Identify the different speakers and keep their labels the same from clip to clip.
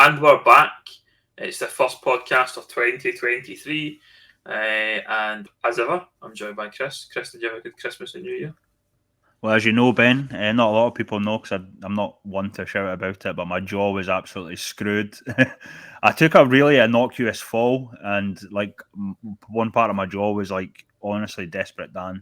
Speaker 1: And we're back. It's the first podcast of 2023. And as ever, I'm joined by Chris. Chris, did you have a good Christmas and New Year?
Speaker 2: Well, as you know, Ben, not a lot of people know because I'm not one to shout about it, but my jaw was absolutely screwed. I took a really innocuous fall, and like one part of my jaw was like honestly desperate, Dan.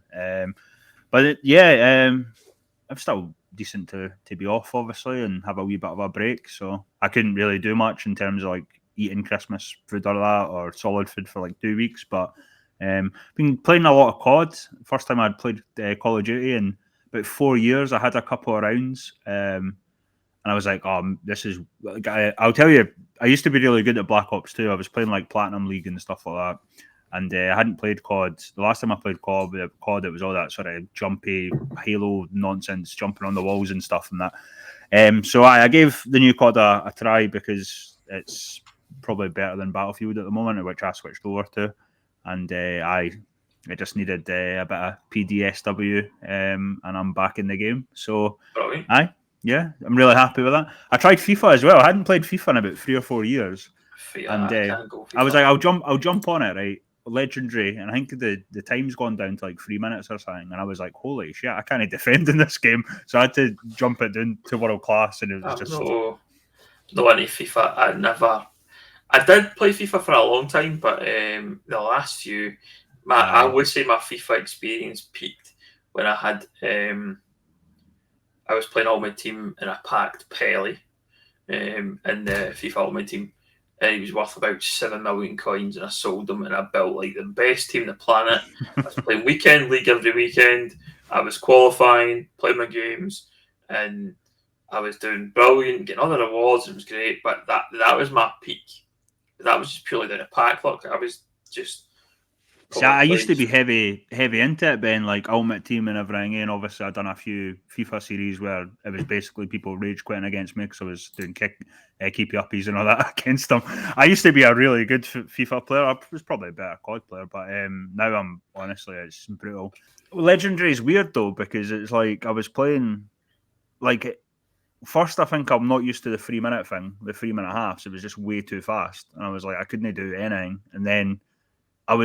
Speaker 2: I'm still decent to be off, obviously, and have a wee bit of a break. So I couldn't really do much in terms of like eating Christmas food or that, or solid food for like 2 weeks. But been playing a lot of COD. First time I'd played Call of Duty in about 4 years. I had a couple of rounds, and I was like, "Oh, this is." Like, I'll tell you, I used to be really good at Black Ops 2. I was playing like Platinum League and stuff like that. And I hadn't played COD. The last time I played COD, it was all that sort of jumpy Halo nonsense, jumping on the walls and stuff and that. So I gave the new COD a try because it's probably better than Battlefield at the moment, which I switched over to. And I just needed a bit of PDSW, and I'm back in the game. So,
Speaker 1: Brilliant.
Speaker 2: I'm really happy with that. I tried FIFA as well. I hadn't played FIFA in about 3 or 4 years.
Speaker 1: I can't go FIFA.
Speaker 2: I was like, I'll jump on it, right? Legendary, and I think the time's gone down to like 3 minutes or something, and I was like, holy shit, I can't defend in this game, so I had to jump it down to world class, and it was just
Speaker 1: no into FIFA. I did play FIFA for a long time, but the last few, I would say my FIFA experience peaked when I had I was playing Ultimate Team and I packed Pele in the FIFA Ultimate Team. And he was worth about 7 million coins, and I sold them, and I built like the best team on the planet. I was playing weekend league every weekend. I was qualifying, playing my games, and I was doing brilliant, getting all the rewards. It was great, but that was my peak. That was just purely down to pack luck. I was just.
Speaker 2: See, I used to be heavy into it, Ben, like Ultimate Team and everything. And obviously, I'd done a few FIFA series where it was basically people rage quitting against me because I was doing keepy uppies and all that against them. I used to be a really good FIFA player. I was probably a better COD player, but now I'm honestly, it's brutal. Legendary is weird though because it's like I was playing like. First, I think I'm not used to the 3 minute thing, the 3 minute halves. It was just way too fast, and I was like, I couldn't do anything. And then I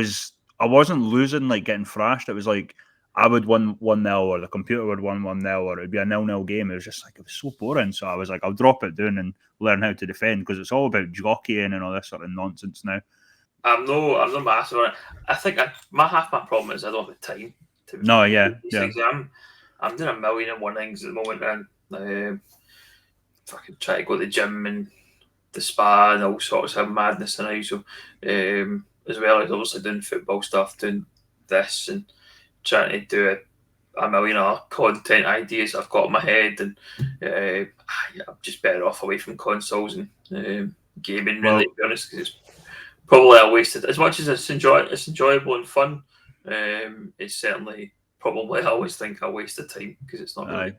Speaker 2: wasn't losing, like getting thrashed. It was like I would win 1-0, or the computer would win 1-0, or it'd be a 0-0 game. It was just like, it was so boring. So I was like, I'll drop it down and learn how to defend because it's all about jockeying and all this sort of nonsense now.
Speaker 1: I'm no massive on it. I think my problem is I don't have the time to.
Speaker 2: No, yeah.
Speaker 1: I'm doing 1,000,001 things at the moment, and fucking try to go to the gym and the spa and all sorts of madness and all. So, as well as obviously doing football stuff, doing this and trying to do a million other content ideas I've got in my head, and I'm just better off away from consoles and gaming, really, to be honest, because it's probably a waste of, as much as it's enjoyable and fun, it's certainly probably, I always think, a waste of time because it's not really.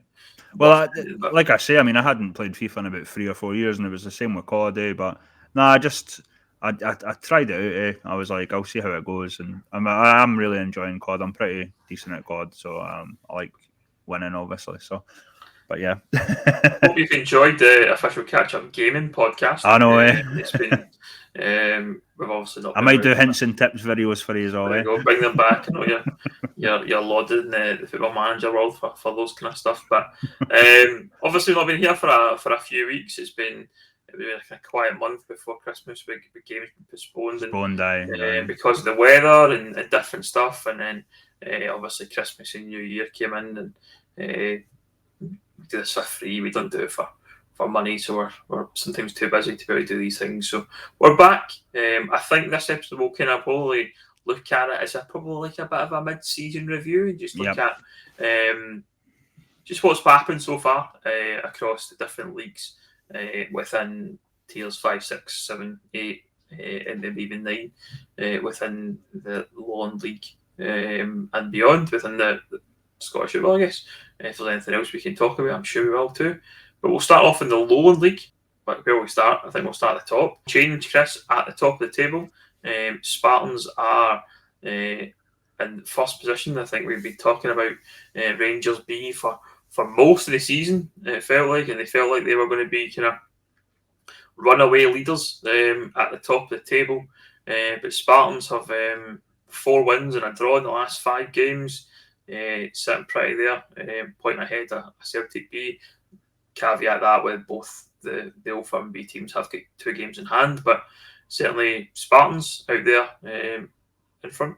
Speaker 2: Well, like I say, I mean, I hadn't played FIFA in about 3 or 4 years, and it was the same with COD, but I tried it out. I was like, I'll see how it goes, and I'm really enjoying COD. I'm pretty decent at COD, so I like winning, obviously. So, but yeah.
Speaker 1: Hope you've enjoyed the official Catchup gaming podcast.
Speaker 2: I know.
Speaker 1: It's been. We've obviously not.
Speaker 2: I might do hints and tips videos for you all.
Speaker 1: Go bring them back. I know you're lauded in the football manager world for those kind of stuff, but obviously not been here for a few weeks. It's been like a quiet month before Christmas. Big games postponed because of the weather and different stuff, and then obviously Christmas and New Year came in, and we do this for free. We don't do it for money, so we're sometimes too busy to be able to do these things. So we're back. I think this episode will kind of probably look at it as probably like a bit of a mid-season review and just look at just what's happened so far across the different leagues within tiers 5, 6, 7, 8, and maybe even 9 within the Lowland League and beyond within the Scottish football, I guess. If there's anything else we can talk about, I'm sure we will too. But we'll start off in the Lowland League. Where we start, I think we'll start at the top. Change, Chris, at the top of the table. Spartans are in first position. I think we've been talking about Rangers B for most of the season. It felt like, and they felt like they were going to be kind of runaway leaders at the top of the table. But Spartans have 4 wins and a draw in the last 5 games, sitting pretty there, pointing ahead of Celtic B. Caveat that with both the Alpha and B teams have got 2 games in hand, but certainly Spartans out there in front.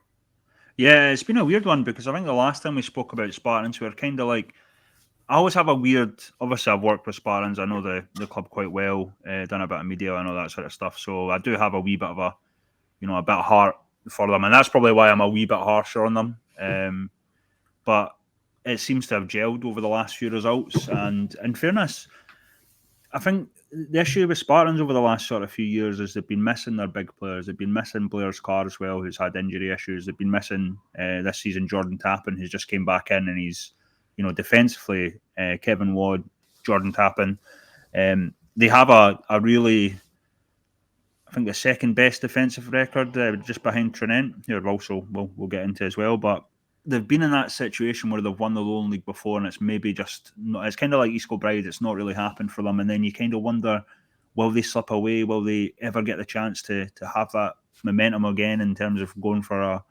Speaker 2: Yeah, it's been a weird one because I think the last time we spoke about Spartans, we were kind of like, I always have a weird. Obviously, I've worked with Spartans. I know the club quite well. Done a bit of media and all that sort of stuff. So I do have a wee bit of a bit of heart for them, and that's probably why I'm a wee bit harsher on them. But it seems to have gelled over the last few results. And in fairness, I think the issue with Spartans over the last sort of few years is they've been missing their big players. They've been missing Blair's Carr as well, who's had injury issues. They've been missing this season Jordan Tappin, who's just came back in, and he's defensively, Kevin Ward, Jordan Tappin. They have a really, I think, the second best defensive record, just behind Trinent, who also we'll get into as well. But they've been in that situation where they've won the Lowland League before, and it's maybe just not, it's kind of like East Kilbride. It's not really happened for them, and then you kind of wonder, will they slip away? Will they ever get the chance to have that momentum again in terms of going for a?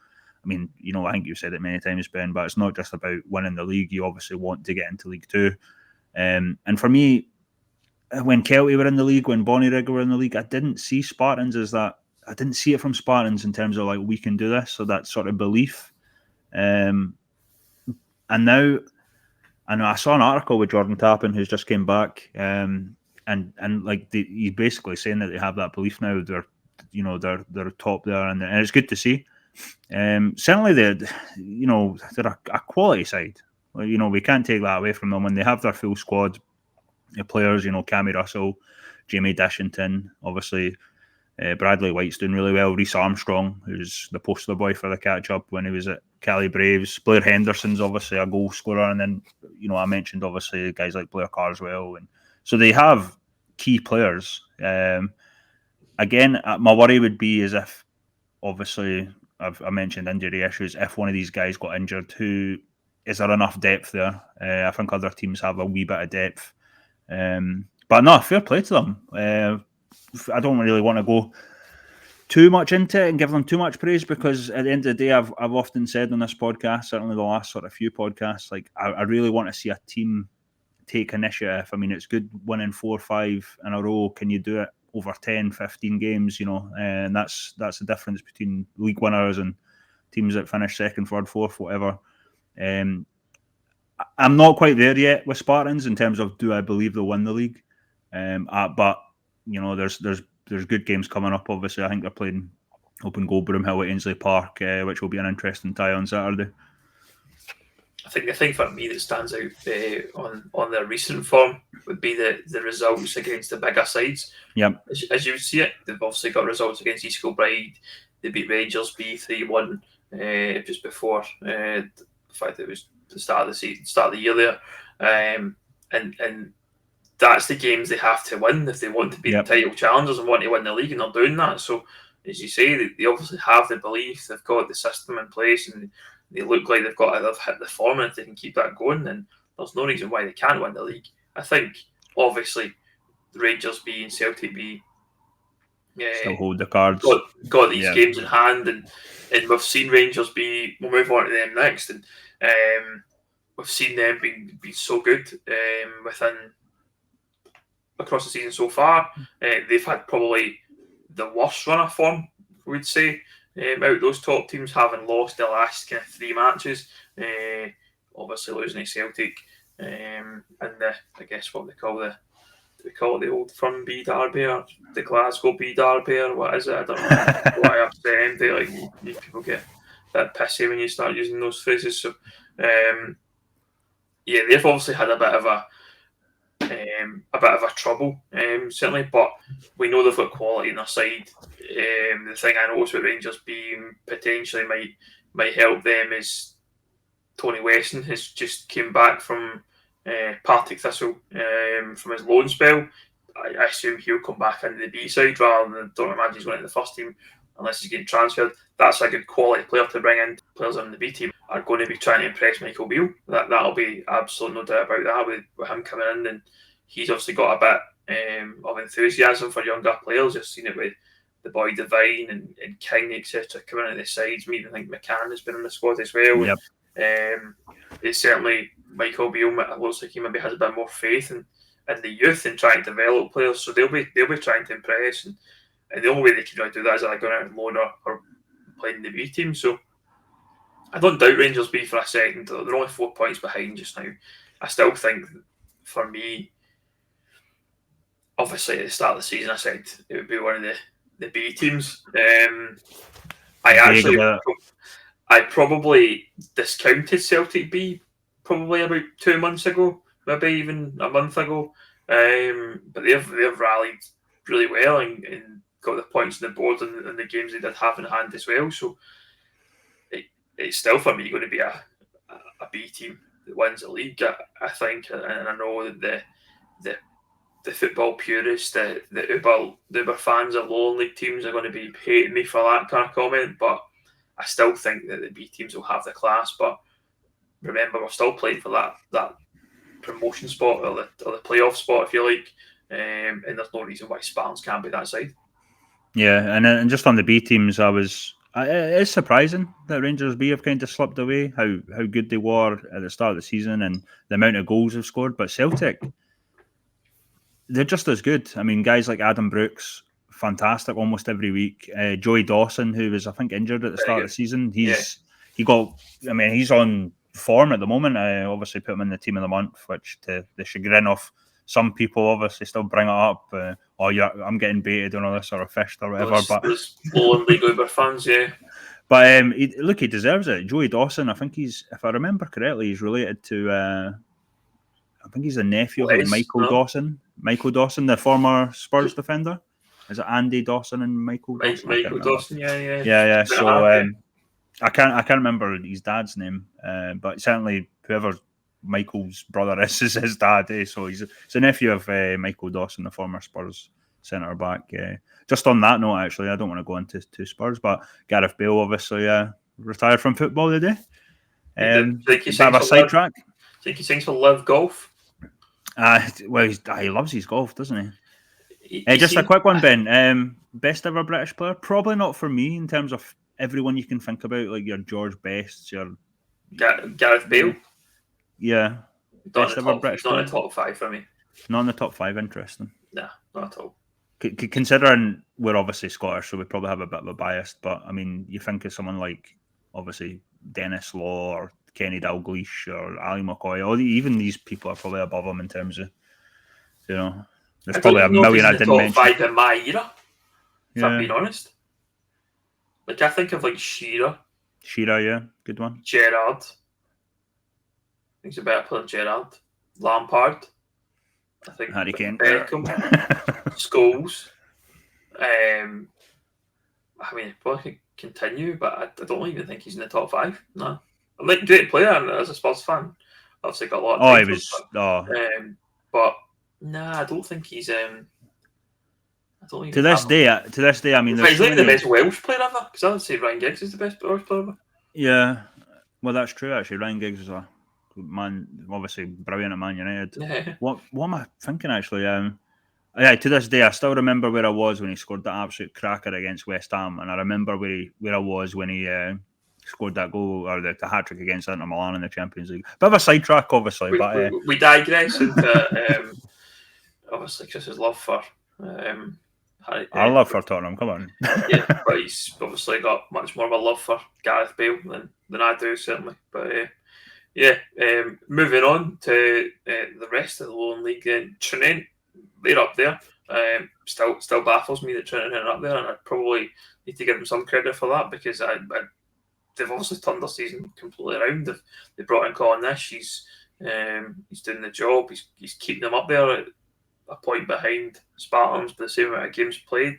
Speaker 2: I mean, I think you've said it many times, Ben, but it's not just about winning the league. You obviously want to get into League Two. And for me, when Kelty were in the league, when Bonnyrigg were in the league, I didn't see Spartans as that. I didn't see it from Spartans in terms of like, we can do this, so that sort of belief. And now, I know I saw an article with Jordan Tappin, who's just came back, and like he's basically saying that they have that belief now. They're top there, and it's good to see. Certainly, they're a quality side. We can't take that away from them. When they have their full squad, the players, Cammy Russell, Jamie Dishington, obviously Bradley White's doing really well. Rhys Armstrong, who's the poster boy for the Catchup when he was at Cali Braves. Blair Henderson's obviously a goal scorer, and then I mentioned obviously guys like Blair Carr as well, and so they have key players. Again, my worry would be is if obviously I mentioned injury issues. If one of these guys got injured, is there enough depth there? I think other teams have a wee bit of depth. But no, fair play to them. I don't really want to go too much into it and give them too much praise, because at the end of the day, I've often said on this podcast, certainly the last sort of few podcasts, like I really want to see a team take initiative. I mean, it's good winning 4 or 5 in a row. Can you do it over 10, 15 games, and that's the difference between league winners and teams that finish second, third, fourth, whatever. I'm not quite there yet with Spartans in terms of, do I believe they'll win the league? But there's good games coming up. Obviously, I think they're playing Open Goal Broomhill at Ainsley Park, which will be an interesting tie on Saturday.
Speaker 1: I think the thing for me that stands out on their recent form would be the results against the bigger sides.
Speaker 2: Yep.
Speaker 1: As you see it, they've obviously got results against East Kilbride. They beat Rangers B 3-1 just before the fact that it was the start of the year there, and that's the games they have to win if they want to be the title challengers and want to win the league, and they're doing that. So, as you say, they obviously have the belief, they've got the system in place, and they look like they've hit the form, and if they can keep that going, then there's no reason why they can't win the league. I think, obviously, the Rangers B and Celtic B
Speaker 2: still hold the cards.
Speaker 1: Got these games in hand, and we've seen Rangers B. We'll move on to them next, and we've seen them be so good across the season so far. They've had probably the worst run of form, we'd say, out those top teams, having lost the last kind of 3 matches. Obviously losing to Celtic, and I guess what we call it the Old Firm B Derby, or the Glasgow B Derby, or what is it? I don't know why I've said anything. Like, people get a bit pissy when you start using those phrases. So, they've obviously had a bit of a trouble, certainly, but we know they've got quality on their side. The thing I noticed with Rangers being potentially might help them is Tony Weston has just came back from Partick Thistle from his loan spell. I assume he'll come back into the B side rather than, don't imagine he's going into the first team unless he's getting transferred. That's a good quality player to bring in. Players in the B team are going to be trying to impress Michael Beale. That'll be absolute no doubt about that with him coming in, and he's obviously got a of enthusiasm for younger players. You've seen it with the boy Devine and King, etc., coming into the sides. Me, I think McCann has been in the squad as well.
Speaker 2: Yep.
Speaker 1: It's certainly Michael Beale looks like he maybe has a bit more faith in the youth and trying to develop players. So they'll be trying to impress, and the only way they can really do that is either going out and loan or playing the B team. So I don't doubt Rangers B for a second. They're only 4 points behind just now. I still think, for me, obviously at the start of the season, I said it would be one of the B teams. I probably discounted Celtic B probably about 2 months ago, maybe even a month ago. But they've rallied really well and got the points on the board in the games they did have in hand as well. So it's still for me going to be a B team that wins the league, I think. And I know that the football purists, the Uber fans of Lowland League teams are going to be hating me for that kind of comment, but I still think that the B teams will have the class. But remember, we're still playing for that promotion spot or the playoff spot, if you like, and there's no reason why Spartans can't be that side.
Speaker 2: Yeah, and just on the B teams, it's surprising that Rangers B have kind of slipped away, how good they were at the start of the season and the amount of goals they've scored. But Celtic, they're just as good. I mean, guys like Adam Brooks, fantastic almost every week. Joey Dawson, who was, I think, injured at the start of the season, he's on form at the moment. I obviously put him in the team of the month, which, to the chagrin of some people, obviously still bring it up. I'm getting baited and all this, or fished or whatever.
Speaker 1: Those Lowland League Uber fans, yeah.
Speaker 2: But he deserves it. Joey Dawson, I think if I remember correctly, he's related to. I think he's a nephew of Michael Dawson. Michael Dawson, the former Spurs defender. Is it Andy Dawson and Michael Dawson?
Speaker 1: Michael Dawson, yeah.
Speaker 2: Yeah. So I can't remember his dad's name, but certainly whoever Michael's brother is his dad. So he's a nephew of Michael Dawson, the former Spurs centre back. Just on that note, actually, I don't want to go into Spurs, but Gareth Bale obviously retired from football today. Bit of a sidetrack.
Speaker 1: Think he sings for Live Golf?
Speaker 2: Well, he loves his golf, doesn't he? Just a quick one, Ben. Best ever British player? Probably not for me in terms of everyone you can think about, like your George Bests, your
Speaker 1: Gareth Bale.
Speaker 2: Yeah.
Speaker 1: Best ever British player? Not in the top 5 for me.
Speaker 2: Not in the top 5, interesting.
Speaker 1: Nah, not at all.
Speaker 2: Considering we're obviously Scottish, so we probably have a bit of a bias, but I mean, you think of someone like, obviously, Dennis Law or Kenny Dalglish or Ali McCoy, or even these people are probably above him in terms of, there's probably a million I didn't mention.
Speaker 1: Top 5 in my era, if I'm being honest. Like, I think of like Shearer,
Speaker 2: yeah, good one.
Speaker 1: Gerrard. I think he's a better player than Gerrard. Lampard. I think
Speaker 2: Harry Kane.
Speaker 1: Beckham. Scholes. I mean, probably could continue, but I don't even think he's in the top 5. No. I'm like a great player, and as a Spurs fan, obviously got a lot of titles, but nah, I don't think he's. I don't even
Speaker 2: to this day, I mean,
Speaker 1: he's like the best Welsh player ever, because I would say Ryan Giggs is the best Welsh player ever.
Speaker 2: Yeah, well, that's true actually. Ryan Giggs is a man, obviously brilliant at Man United.
Speaker 1: Yeah.
Speaker 2: What am I thinking actually? Yeah, to this day, I still remember where I was when he scored that absolute cracker against West Ham, and I remember where I was when he scored that goal or the hat-trick against Inter Milan in the Champions League. Bit of a sidetrack, obviously.
Speaker 1: We digress into obviously Chris's love for
Speaker 2: our love for Tottenham, come on.
Speaker 1: Yeah, but he's obviously got much more of a love for Gareth Bale than I do, certainly. But moving on to the rest of the Lowland League, then Trinent, they're up there. Still baffles me that Trinent are up there, and I probably need to give them some credit for that, because they've obviously turned their season completely around. They brought in Colin Nish. He's doing the job. He's keeping them up there at a point behind Spartans, but the same amount of games played.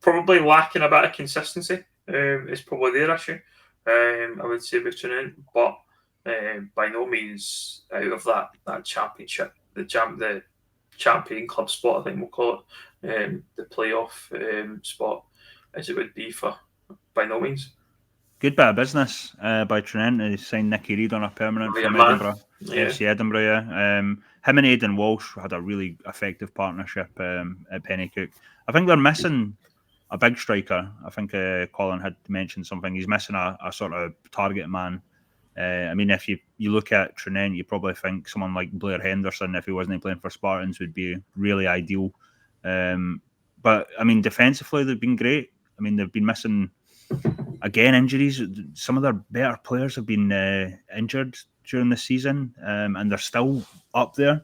Speaker 1: Probably lacking a bit of consistency. Is probably their issue. I would say with Trinent, but by no means out of that championship, the champion club spot, I think we'll call it, the playoff spot, as it would be for, by no means.
Speaker 2: Good bit of business by Trinent to sign Nicky Reid on a permanent from Edinburgh. FC Edinburgh, yeah. Him and Aidan Walsh had a really effective partnership at Pennycook. I think they're missing a big striker. I think Colin had mentioned something. He's missing a sort of target man. I mean, if you look at Trinent, you probably think someone like Blair Henderson, if he wasn't playing for Spartans, would be really ideal. But, I mean, defensively, they've been great. I mean, they've been missing... Again, injuries. Some of their better players have been injured during the season, and they're still up there,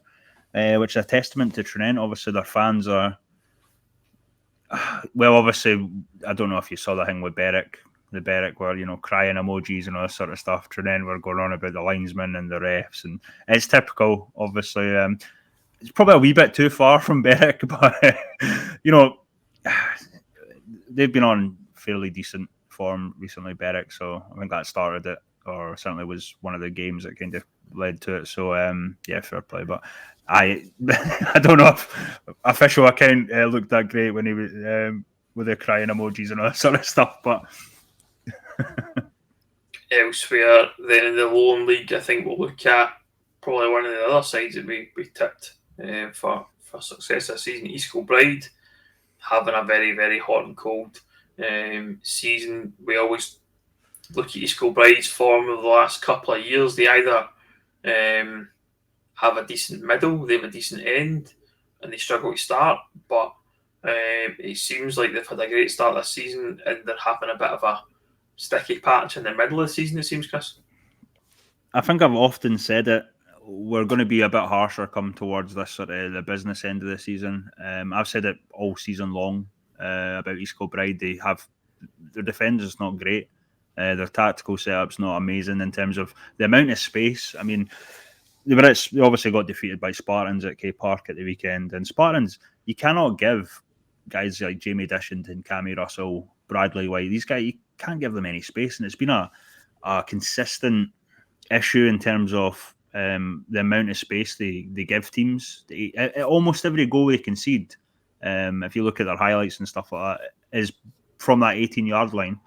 Speaker 2: which is a testament to Trinent. Obviously, their fans are... Well, obviously, I don't know if you saw the thing with Berwick. The Berwick were, crying emojis and all this sort of stuff. Trinent were going on about the linesmen and the refs, and it's typical, obviously. It's probably a wee bit too far from Berwick, but, they've been on fairly decent form recently, Berwick, so I think that started it, or certainly was one of the games that kind of led to it. So yeah, fair play. But I don't know if official account looked that great when he was with the crying emojis and all that sort of stuff. But
Speaker 1: elsewhere, then in the Lowland League, I think we'll look at probably one of the other sides that we tipped for success this season. East Kilbride having a very, very hot and cold season. We always look at East Kilbride's form of the last couple of years. They either have a decent middle, they have a decent end, and they struggle to start. But it seems like they've had a great start this season, and they're having a bit of a sticky patch in the middle of the season, it seems, Chris.
Speaker 2: I think I've often said it. We're going to be a bit harsher come towards this sort of the business end of the season. I've said it all season long about East Kilbride. They have their defenders not great. Their tactical setup's not amazing in terms of the amount of space. I mean, they obviously got defeated by Spartans at K Park at the weekend. And Spartans, you cannot give guys like Jamie Dishington, Cammy Russell, Bradley White, these guys, you can't give them any space. And it's been a consistent issue in terms of the amount of space they give teams. Almost every goal they concede, if you look at their highlights and stuff like that, is from that 18-yard line,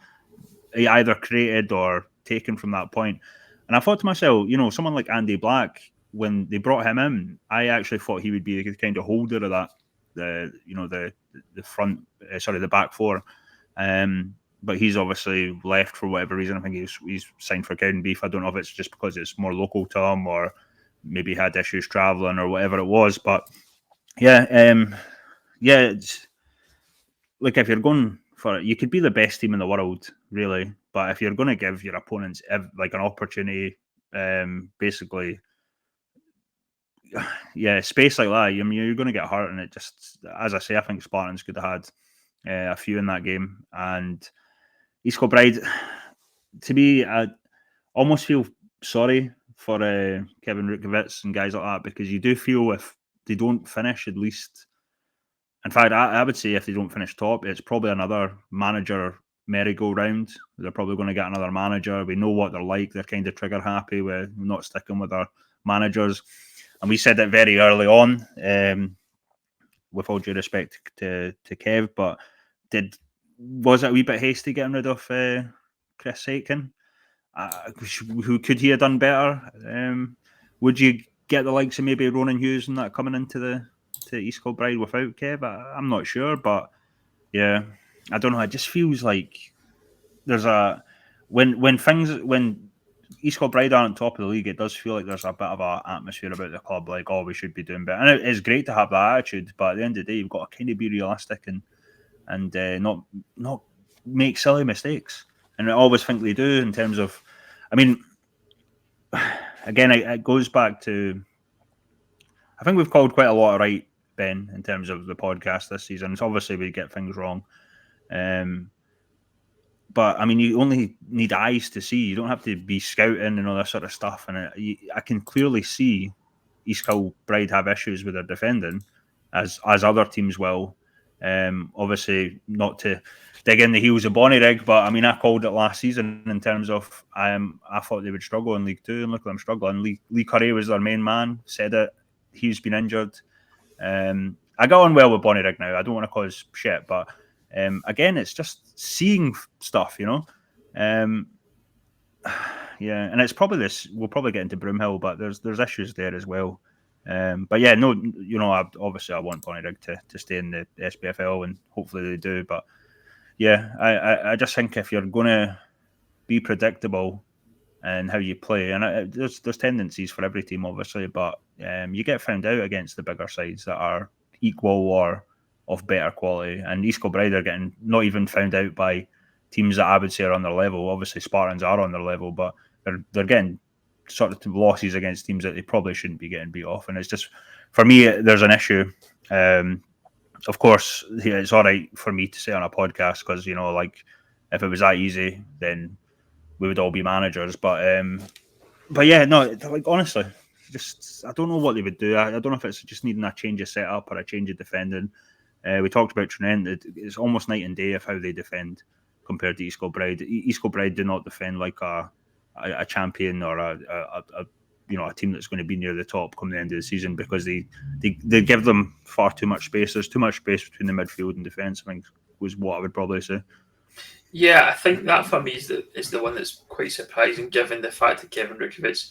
Speaker 2: either created or taken from that point. And I thought to myself, someone like Andy Black, when they brought him in, I actually thought he would be a kind of holder of that, the back four. But he's obviously left for whatever reason. I think he's signed for Cowdenbeath. I don't know if it's just because it's more local to him, or maybe he had issues travelling or whatever it was. But yeah, it's like if you're going for it, you could be the best team in the world, really. But if you're going to give your opponents like an opportunity, basically, space like that, you're going to get hurt. And it just, as I say, I think Spartans could have had a few in that game. And East Kilbride, to me, I almost feel sorry for Kevin Rutkowitz and guys like that, because you do feel if they don't finish, at least. In fact, I would say if they don't finish top, it's probably another manager merry-go-round. They're probably going to get another manager. We know what they're like. They're kind of trigger happy with not sticking with their managers. And we said that very early on, with all due respect to Kev, but was it a wee bit hasty getting rid of Chris Aitken? Who could he have done better? Would you get the likes of maybe Ronan Hughes and that coming into East Kilbride without Kev? I'm not sure, but yeah, I don't know. It just feels like there's when East Kilbride aren't top of the league, it does feel like there's a bit of an atmosphere about the club, like, oh, we should be doing better. And it's great to have that attitude, but at the end of the day, you've got to kind of be realistic and not make silly mistakes. And I always think they do in terms of, I mean, again, it goes back to, I think we've called quite a lot right, Ben, in terms of the podcast this season. It's obviously we get things wrong. But, I mean, you only need eyes to see. You don't have to be scouting and all that sort of stuff. And I can clearly see East Kilbride have issues with their defending, as other teams will. Obviously, not to dig in the heels of Bonnyrigg, but, I mean, I called it last season in terms of I thought they would struggle in League 2, and look at them struggling. Lee Curry was their main man, said it. He's been injured. I got on well with Bonnyrigg now. I don't want to cause shit, but again, it's just seeing stuff, Yeah, and it's probably this. We'll probably get into Broomhill, but there's issues there as well. But yeah, no, obviously I want Bonnyrigg to stay in the SPFL, and hopefully they do. But yeah, I just think if you're going to be predictable and how you play. And there's tendencies for every team, obviously, but you get found out against the bigger sides that are equal or of better quality. And East Kilbride are getting not even found out by teams that I would say are on their level. Obviously, Spartans are on their level, but they're getting sort of losses against teams that they probably shouldn't be getting beat off. And it's just, for me, there's an issue. Of course, it's all right for me to say on a podcast because, like, if it was that easy, then we would all be managers. But yeah, no, like, honestly, just I don't know what they would do. I don't know if it's just needing a change of setup or a change of defending. We talked about Trinent. It's almost night and day of how they defend compared to East Kilbride. East Kilbride do not defend like a champion or a team that's going to be near the top come the end of the season because they give them far too much space. There's too much space between the midfield and defence, I think, was what I would probably say.
Speaker 1: Yeah, I think that for me is the one that's quite surprising, given the fact that Kevin Rukovic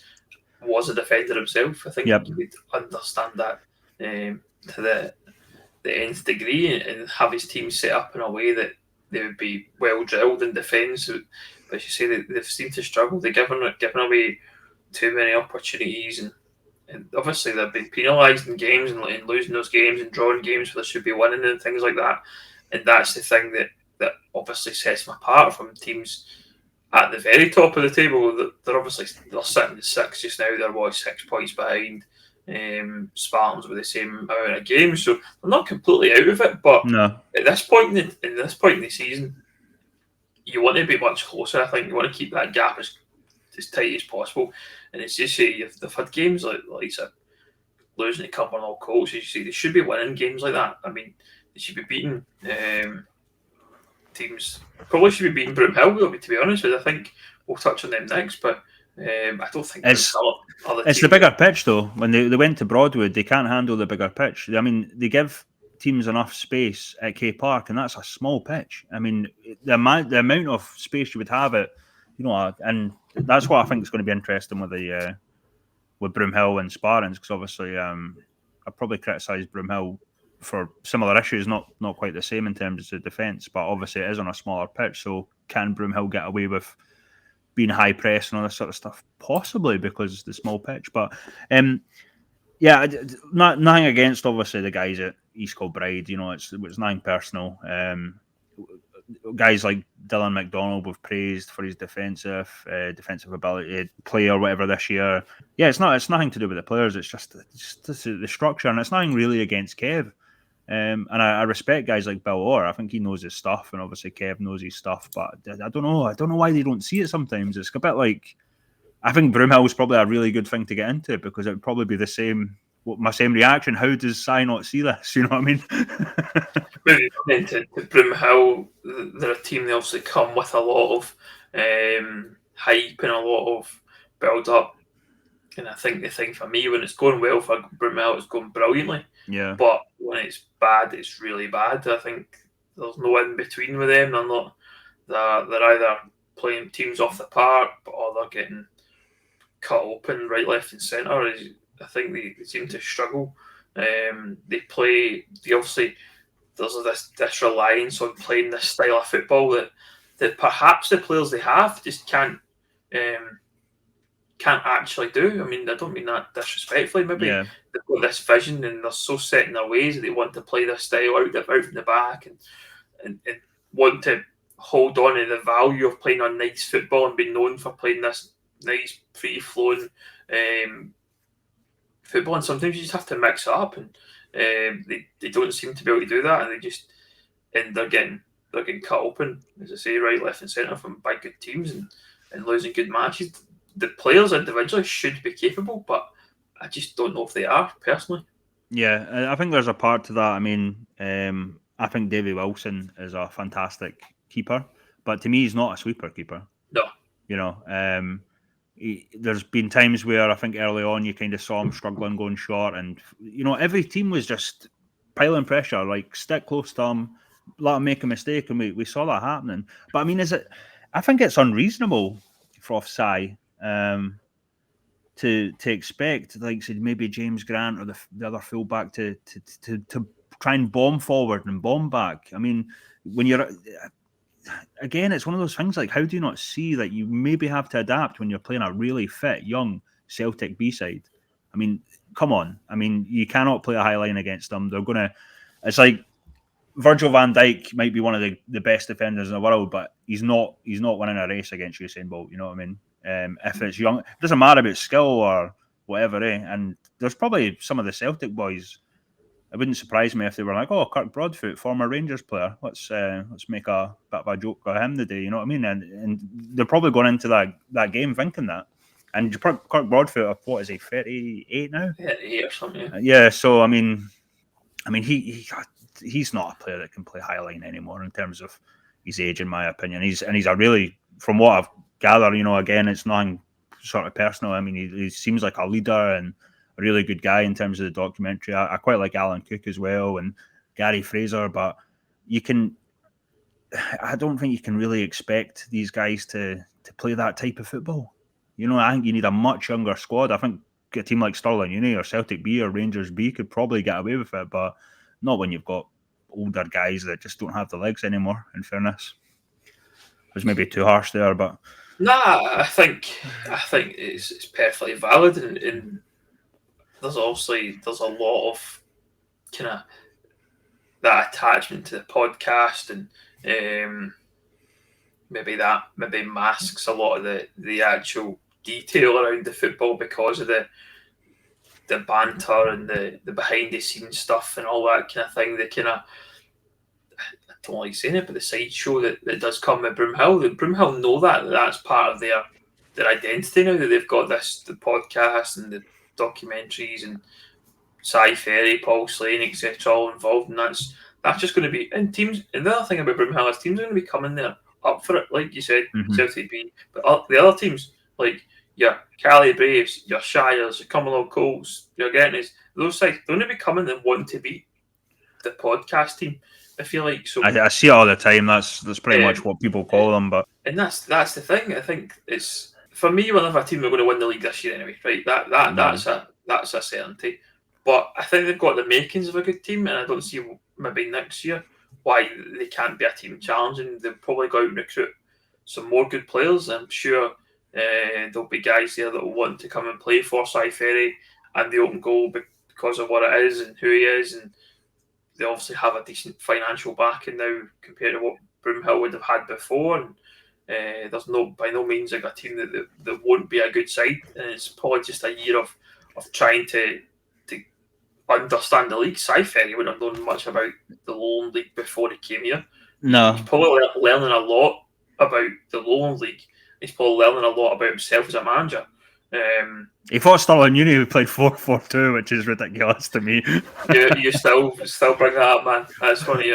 Speaker 1: was a defender himself. I think you would understand that to the nth degree and have his team set up in a way that they would be well drilled in defence. But as you say, they've seemed to struggle. They've given away too many opportunities, and obviously they've been penalised in games and losing those games and drawing games where they should be winning and things like that. And that's the thing that obviously sets them apart from teams at the very top of the table. They're sitting at 6 just now. They're 6 points behind Spartans with the same amount of games, so they're not completely out of it. But at this point in the season, you want to be much closer. I think you want to keep that gap as tight as possible. And it's just they've had games like losing to Cumbernauld Colts. You see, they should be winning games like that. I mean, they should be beating teams. Probably should be beating Broomhill, to be honest with you. I think we'll touch on them next, but I don't think
Speaker 2: it's the bigger pitch though. When they went to Broadwood, they can't handle the bigger pitch. I mean, they give teams enough space at K Park, and that's a small pitch. I mean, the amount of space you would have it, and that's what I think is going to be interesting with Broomhill and Spartans, because obviously I probably criticised Broomhill for similar issues, not quite the same in terms of defence, but obviously it is on a smaller pitch. So can Broomhill get away with being high press and all this sort of stuff? Possibly, because the small pitch. But yeah, nothing against obviously the guys at East Kilbride. It's nothing personal. Guys like Dylan McDonald we've praised for his defensive ability, play or whatever this year. Yeah, it's nothing to do with the players. It's just the structure, and it's nothing really against Kev. And I respect guys like Bill Orr. I think he knows his stuff, and obviously Kev knows his stuff. But I don't know. I don't know why they don't see it sometimes. It's a bit like, I think Broomhill is probably a really good thing to get into, because it would probably be my same reaction. How does Cy not see this? You know what I mean?
Speaker 1: Moving into Broomhill, they're a team. They obviously come with a lot of hype and a lot of build up. And I think the thing for me, when it's going well for Broomhill, it's going brilliantly.
Speaker 2: Yeah.
Speaker 1: But when it's bad, it's really bad. I think there's no in between with them. They're not. They're either playing teams off the park, or they're getting cut open right, left, and centre. I think they seem to struggle. They obviously, there's this reliance on playing this style of football that perhaps the players they have just can't actually do. I mean, I don't mean that disrespectfully. Maybe they've got this vision and they're so set in their ways that they want to play this style out from the back and want to hold on to the value of playing on nice football and be known for playing this nice free-flowing football. And sometimes you just have to mix it up, and they don't seem to be able to do that, and they're getting cut open, as I say, right, left, and centre from by good teams and losing good matches. The players individually should be capable, but I just don't know if they are, personally.
Speaker 2: Yeah, I think there's a part to that. I mean, I think Davy Wilson is a fantastic keeper, but to me, he's not a sweeper keeper.
Speaker 1: No.
Speaker 2: There's been times where I think early on you kind of saw him struggling going short, and every team was just piling pressure, like stick close to him, let him make a mistake, and we saw that happening. But I mean, I think it's unreasonable for Sai. To expect, like said, maybe James Grant or the other fullback to try and bomb forward and bomb back. I mean, when you're again, it's one of those things like how do you not see that you maybe have to adapt when you're playing a really fit young Celtic B side? I mean, come on. I mean, you cannot play a high line against them. They're gonna. It's like Virgil van Dijk might be one of the best defenders in the world, but he's not winning a race against Usain Bolt. You know what I mean? If it's young, it doesn't matter about skill or whatever. And there's probably some of the Celtic boys. It wouldn't surprise me if they were like, "Oh, Kirk Broadfoot, former Rangers player. Let's make a bit of a joke of him today." You know what I mean? And they're probably going into that game thinking that. And Kirk Broadfoot, what is he? 38 now?
Speaker 1: 38 or something.
Speaker 2: Yeah. So I mean, he's not a player that can play high line anymore in terms of his age, in my opinion. He's a really, from what I've gathered, again, it's nothing sort of personal. I mean, he seems like a leader and a really good guy in terms of the documentary. I quite like Alan Cook as well and Gary Fraser, but I don't think you can really expect these guys to play that type of football. I think you need a much younger squad. I think a team like Stirling Uni or Celtic B or Rangers B could probably get away with it, but not when you've got older guys that just don't have the legs anymore, in fairness. It was maybe too harsh there, but...
Speaker 1: Nah, I think it's perfectly valid, and there's a lot of kind of that attachment to the podcast, and maybe masks a lot of the actual detail around the football because of the banter and the behind the scenes stuff and all that kind of thing. The kind of, I don't like saying it, but the sideshow that does come with Broomhill. The Broomhill know that's part of their identity now, that they've got the podcast and the documentaries and Cy Ferry, Paul Slane, etc. all involved, and that's just going to be, and teams. And the other thing about Broomhill is teams are going to be coming there up for it, like you said, Celtic B, but the other teams like your Cali Braves, your Shires, your Cumbernauld Colts, your Guineas, those sides, they're going to be coming and wanting to beat the podcast team. I feel like so.
Speaker 2: I see it all the time. That's pretty much what people call them. But
Speaker 1: that's the thing. I think it's, for me, whenever a team are going to win the league this year anyway, right? That's a certainty. But I think they've got the makings of a good team, and I don't see maybe next year why they can't be a team challenging. They'll probably go out and recruit some more good players. I'm sure there'll be guys there that will want to come and play for Cy Ferry and the open goal because of what it is and who he is, and they obviously have a decent financial backing now compared to what Broomhill would have had before. And there's by no means like a team that won't be a good side, and it's probably just a year of trying to understand the league. Cy Ferry wouldn't have known much about the Lowland League before he came here.
Speaker 2: No,
Speaker 1: he's probably learning a lot about the Lowland League. He's probably learning a lot about himself as a manager.
Speaker 2: He fought Stirling Uni, who played 4-4-2, which is ridiculous to me.
Speaker 1: you still bring that up, man. That's funny.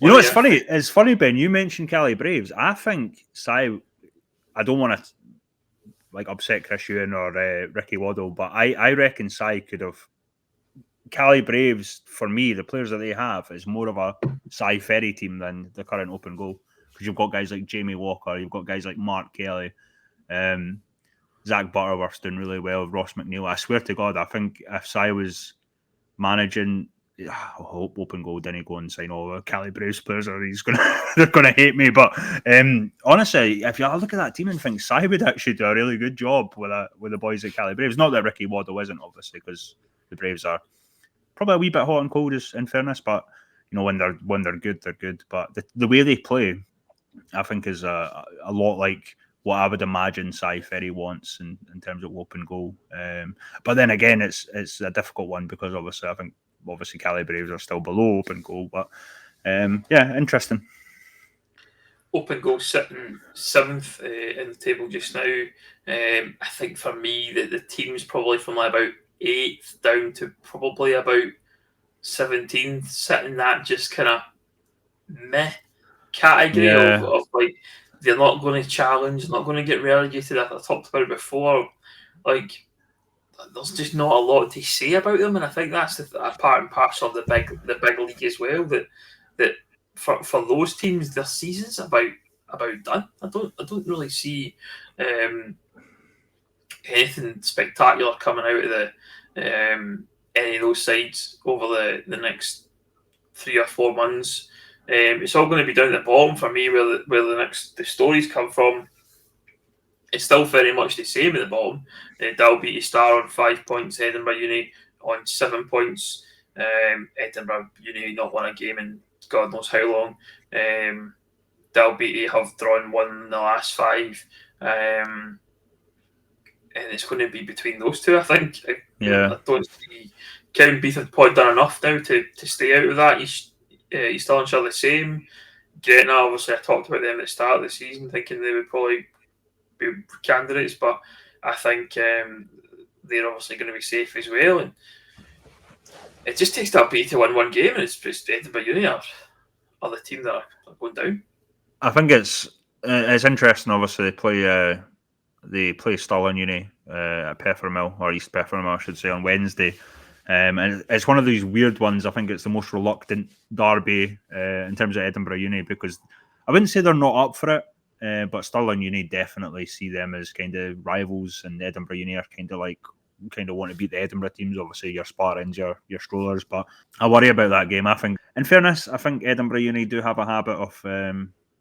Speaker 2: It's funny. It's funny, Ben. You mentioned Cali Braves. I think Cy. I don't want to upset Chris Ewan or Ricky Waddle, but I reckon Cy could have. Cali Braves, for me, the players that they have is more of a Cy Ferry team than the current open goal, because you've got guys like Jamie Walker, you've got guys like Mark Kelly, Zach Butterworth's doing really well, Ross McNeil. I swear to God, I think if Cy was managing, I hope open goal didn't go and sign all the Cali Braves players, or they're gonna hate me. But honestly, if you look at that team and think Cy would actually do a really good job with the boys at Cali Braves. Not that Ricky Waddle isn't, obviously, because the Braves are probably a wee bit hot and cold, in fairness, but when they're good, they're good. But the way they play, I think, is a lot like what I would imagine Cy Ferry wants in terms of open goal. But then again, it's a difficult one because I think Cali Braves are still below open goal. But interesting.
Speaker 1: Open goal sitting 7th in the table just now. I think for me that the team's probably from about 8th down to probably about 17th, sitting that just kind of meh category of like they're not going to challenge, not going to get relegated. I talked about it before. Like, there's just not a lot to say about them, and I think that's a part and parcel of the big league as well. That for those teams, their season's about about done. I don't really see anything spectacular coming out of any of those sides over the next 3 or 4 months. It's all going to be down at the bottom for me where the stories come from. It's still very much the same at the bottom. Dalbeattie Star on 5 points, Edinburgh Uni on 7 points. Edinburgh Uni not won a game in God knows how long. Dalbeattie have drawn 1 in the last 5. And it's going to be between those two, I think. I don't see Kevin Beath and Pod done enough now to stay out of that. East Stirlingshire the same. Gretna, obviously, I talked about them at the start of the season, thinking they would probably be candidates, but I think they're obviously going to be safe as well. And it just takes that beat to win one game, and it's Edinburgh Uni are the team that are going down.
Speaker 2: I think it's interesting. Obviously, they play Stirling Uni at Peffermill, or East Peffermill, I should say, on Wednesday. And it's one of these weird ones. I think it's the most reluctant derby in terms of Edinburgh Uni, because I wouldn't say they're not up for it, but Stirling Uni definitely see them as kind of rivals, and Edinburgh Uni are kind of want to beat the Edinburgh teams, obviously your Spartans, your Strollers. But I worry about that game. I think, in fairness, I think Edinburgh Uni do have a habit of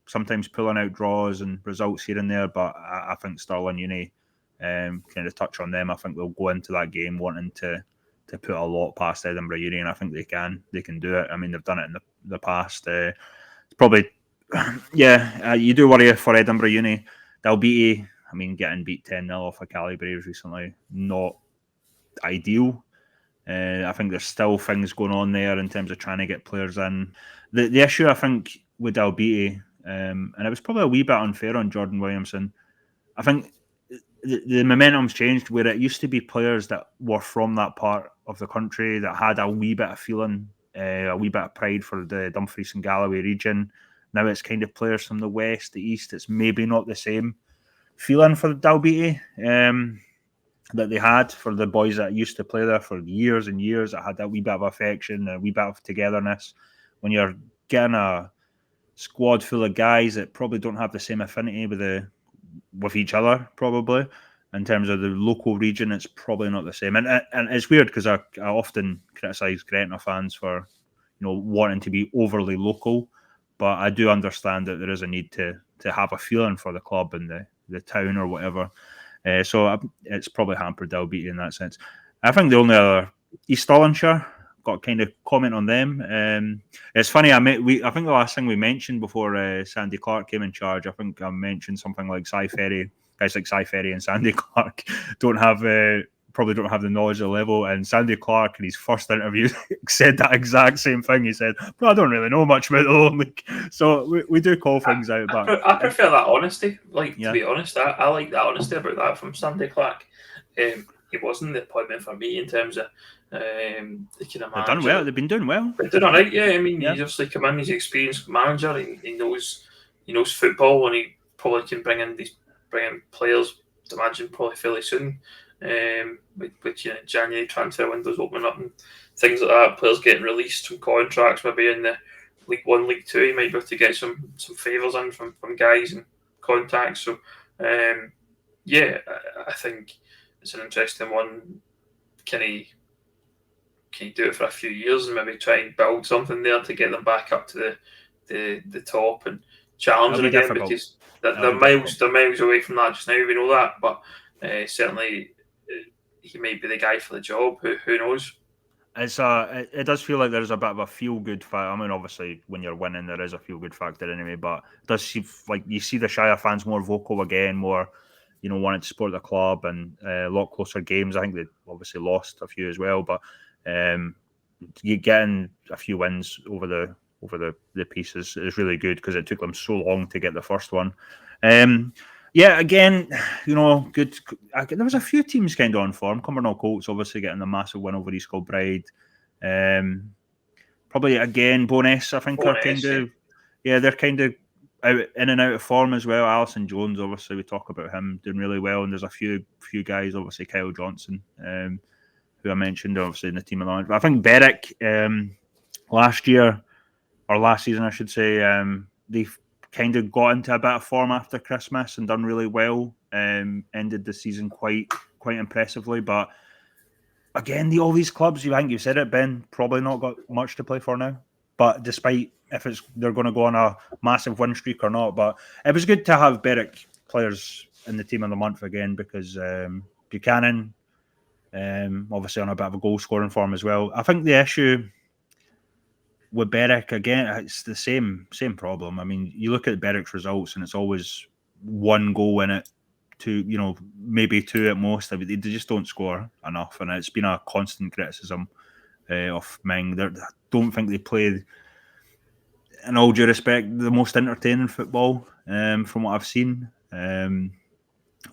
Speaker 2: sometimes pulling out draws and results here and there, but I think Stirling Uni, kind of touch on them, I think they'll go into that game wanting to put a lot past Edinburgh Uni, and I think they can do it. I mean, they've done it in the past. Probably, you do worry for Edinburgh Uni. Dalbeattie, I mean, getting beat 10-0 off of Cali Braves recently, not ideal. I think there's still things going on there in terms of trying to get players in. The issue, I think, with Dalbeattie, and it was probably a wee bit unfair on Jordan Williamson, I think the momentum's changed, where it used to be players that were from that part of the country that had a wee bit of feeling, a wee bit of pride for the Dumfries and Galloway region. Now it's kind of players from the west, the east. It's maybe not the same feeling for Dalbeattie that they had for the boys that used to play there for years and years. That had that wee bit of affection, a wee bit of togetherness. When you're getting a squad full of guys that probably don't have the same affinity with each other, probably in terms of the local region, it's probably not the same. And it's weird because I often criticise Gretna fans for wanting to be overly local, but I do understand that there is a need to have a feeling for the club and the town or whatever. So it's probably hampered Dalbeattie in that sense. I think the only other East Stirlingshire, got kind of comment on them. It's funny. I think the last thing we mentioned before Sandy Clark came in charge, I think I mentioned something like Cy Ferry. Guys like Cy Ferry and Sandy Clark probably don't have the knowledge of the level. And Sandy Clark, in his first interview, said that exact same thing. He said, "But I don't really know much about the Lowland League." So we do call things out. But
Speaker 1: I prefer that honesty. To be honest, I like that honesty about that from Sandy Clark. It wasn't the appointment for me in terms of
Speaker 2: they've done well. They've been doing well.
Speaker 1: They're doing all right. Yeah, I mean, he's obviously come in. He's an experienced manager. He knows football, and he probably can bring in players. To imagine probably fairly soon. With January transfer windows opening up and things like that, players getting released from contracts, maybe in the League 1, League 2, you might be able to get some favours in from guys and contacts. So, I think it's an interesting one. Can he do it for a few years and maybe try and build something there to get them back up to the top and challenge them again?
Speaker 2: Difficult.
Speaker 1: Because they're miles away from that just now. We know that, but certainly he might be the guy for the job. Who knows?
Speaker 2: It does feel like there's a bit of a feel-good factor. I mean, obviously, when you're winning, there is a feel-good factor anyway. But it does seem like you see the Shire fans more vocal again, more wanting to support the club, and a lot closer games. I think they obviously lost a few as well, but you getting a few wins over the pieces is really good because it took them so long to get the first one. Again, good. There was a few teams kind of on form. Cumbernauld Colts obviously getting the massive win over East Kilbride. Probably again, Bo'ness, I think, are kind of they're kind of in and out of form as well. Alison Jones, obviously, we talk about him doing really well, and there's a few guys, obviously Kyle Johnson, who I mentioned, obviously in the team along. But I think Berwick last season, I should say, they kind of got into a bit of form after Christmas and done really well. Ended the season quite impressively, but again, all these clubs, I think you said it, Ben, probably not got much to play for now. But despite if they're going to go on a massive win streak or not, but it was good to have Berwick players in the team of the month again, because Buchanan, obviously on a bit of a goal scoring form as well. I think the issue with Berwick, again, it's the same problem. I mean, you look at Berwick's results and it's always one goal in it, maybe two at most. I mean, they just don't score enough, and it's been a constant criticism of Ming. I don't think they play, in all due respect, the most entertaining football from what I've seen,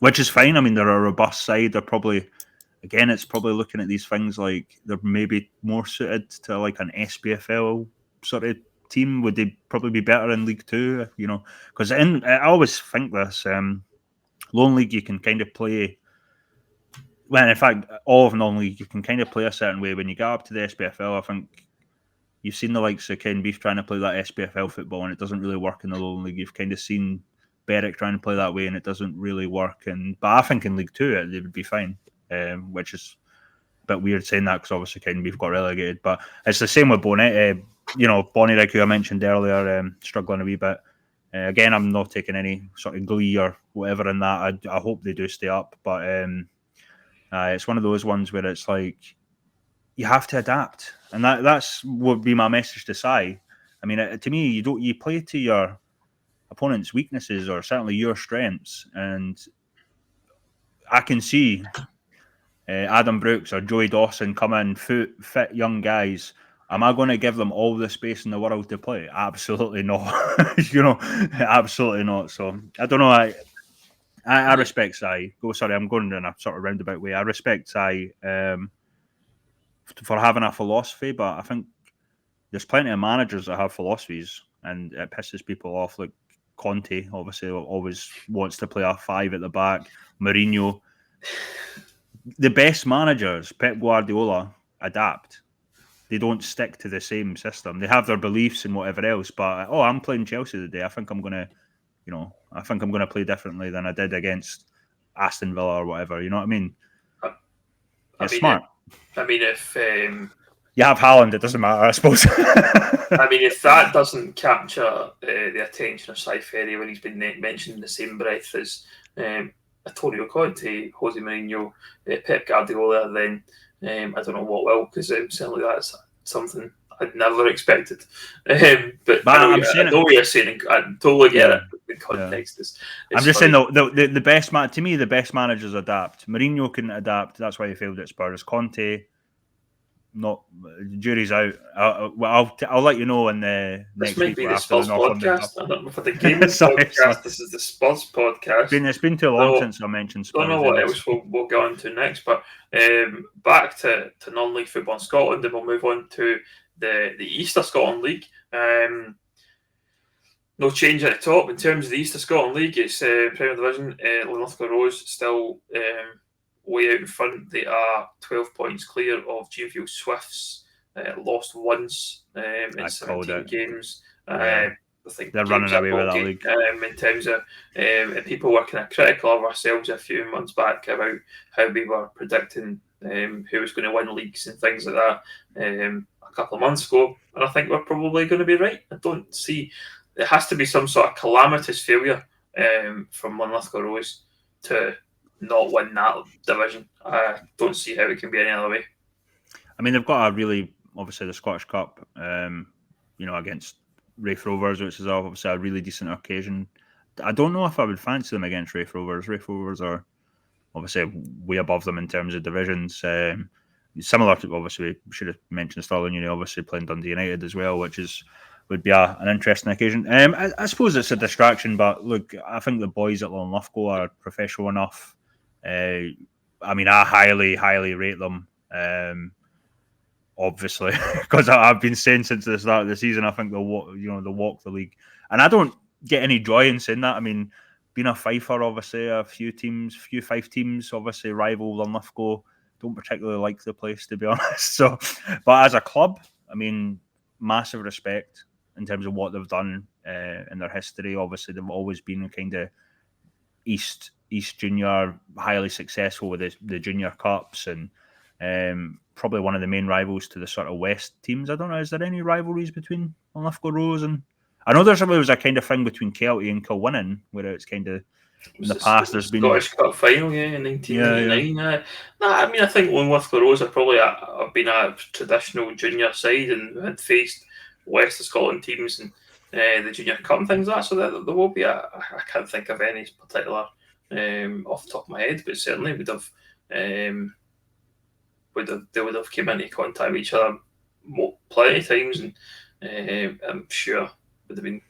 Speaker 2: which is fine. I mean, they're a robust side. They're probably, again, it's probably looking at these things like they're maybe more suited to like an SPFL sort of team. Would they probably be better in League Two? Because I always think this. Lowland League, you can kind of play. Well, in fact, all of non-league, you can kind of play a certain way. When you get up to the SPFL, I think you've seen the likes of Ken Beef trying to play that SPFL football, and it doesn't really work in the Lowland League. You've kind of seen Berwick trying to play that way, and it doesn't really work. But I think in League Two, they would be fine, which is a bit weird saying that because obviously Ken Beef got relegated. But it's the same with Bonnet. Bonnyrigg, who I mentioned earlier, struggling a wee bit. Again, I'm not taking any sort of glee or whatever in that. I hope they do stay up, but it's one of those ones where it's like you have to adapt, and that's would be my message to Sai. I mean, to me, you play to your opponent's weaknesses or certainly your strengths, and I can see Adam Brooks or Joey Dawson come in, fit young guys. Am I going to give them all the space in the world to play? Absolutely not. Absolutely not. So I don't know. I respect Sai. I'm going in a sort of roundabout way. I respect Sai for having a philosophy, but I think there's plenty of managers that have philosophies, and it pisses people off. Like Conte, obviously, always wants to play a 5 at the back. Mourinho. The best managers, Pep Guardiola, adapt. They don't stick to the same system. They have their beliefs and whatever else, but I'm playing Chelsea today. I think I'm gonna play differently than I did against Aston Villa or whatever. You know what I mean? It's smart.
Speaker 1: If
Speaker 2: you have Haaland, it doesn't matter, I suppose.
Speaker 1: If that doesn't capture the attention of Sai Ferry when he's been mentioned in the same breath as Antonio Conte, Jose Mourinho, Pep Guardiola, then I don't know what will, because certainly that's something I'd never expected. But I know what you're saying. I totally get it. The context is.
Speaker 2: I'm just saying though, the best to me, the best managers adapt. Mourinho couldn't adapt. That's why he failed at Spurs. Conte, not. Jury's out. I'll let you know in the next week.
Speaker 1: This might be the Spurs podcast. I don't know for the game podcast. This is the Spurs podcast.
Speaker 2: It's been too long since I mentioned Spurs.
Speaker 1: I don't know what else we'll go on to next, but back to non-league football in Scotland, and we'll move on to the East of Scotland League. No change at the top in terms of the East of Scotland League. It's Premier Division. Linlithgow Rose still way out in front. They are 12 points clear of Jeanfield Swifts. Lost once in 17 games. I think
Speaker 2: they're running away with that league.
Speaker 1: In terms of people were kind of critical of ourselves a few months back about how we were predicting who was going to win leagues and things like that a couple of months ago, and I think we're probably going to be right. I don't see. It has to be some sort of calamitous failure from Linlithgow Rose to not win that division. I don't see how it can be any other way.
Speaker 2: I mean, they've got obviously the Scottish Cup, against Raith Rovers, which is obviously a really decent occasion. I don't know if I would fancy them against Raith Rovers. Raith Rovers are obviously way above them in terms of divisions. Similar to, obviously, we should have mentioned Stirling Uni, obviously playing Dundee United as well, which would be an interesting occasion. I suppose it's a distraction, but look, I think the boys at Linlithgow are professional enough. I highly, highly rate them. Obviously, because I've been saying since the start of the season, I think they'll walk the league, and I don't get any joy in saying that. I mean, being a Fifer, obviously, a few 5 teams, obviously rival Linlithgow. Don't particularly like the place, to be honest. So, but as a club, I mean, massive respect in terms of what they've done in their history. Obviously, they've always been kind of East Junior, highly successful with the Junior Cups, and probably one of the main rivals to the sort of West teams. I don't know, is there any rivalries between Linlithgow Rose and... I know there was a kind of thing between Kelty and Kilwinning, where it's kind of... In the past, there's been
Speaker 1: Scottish Cup final, in 1999. I mean, I think Linlithgow Rose have probably have been a traditional junior side and had faced West of Scotland teams and the Junior Cup and things like that. So there will be I can't think of any particular off the top of my head, but certainly they would have came into contact with each other plenty of times, and I'm sure would have been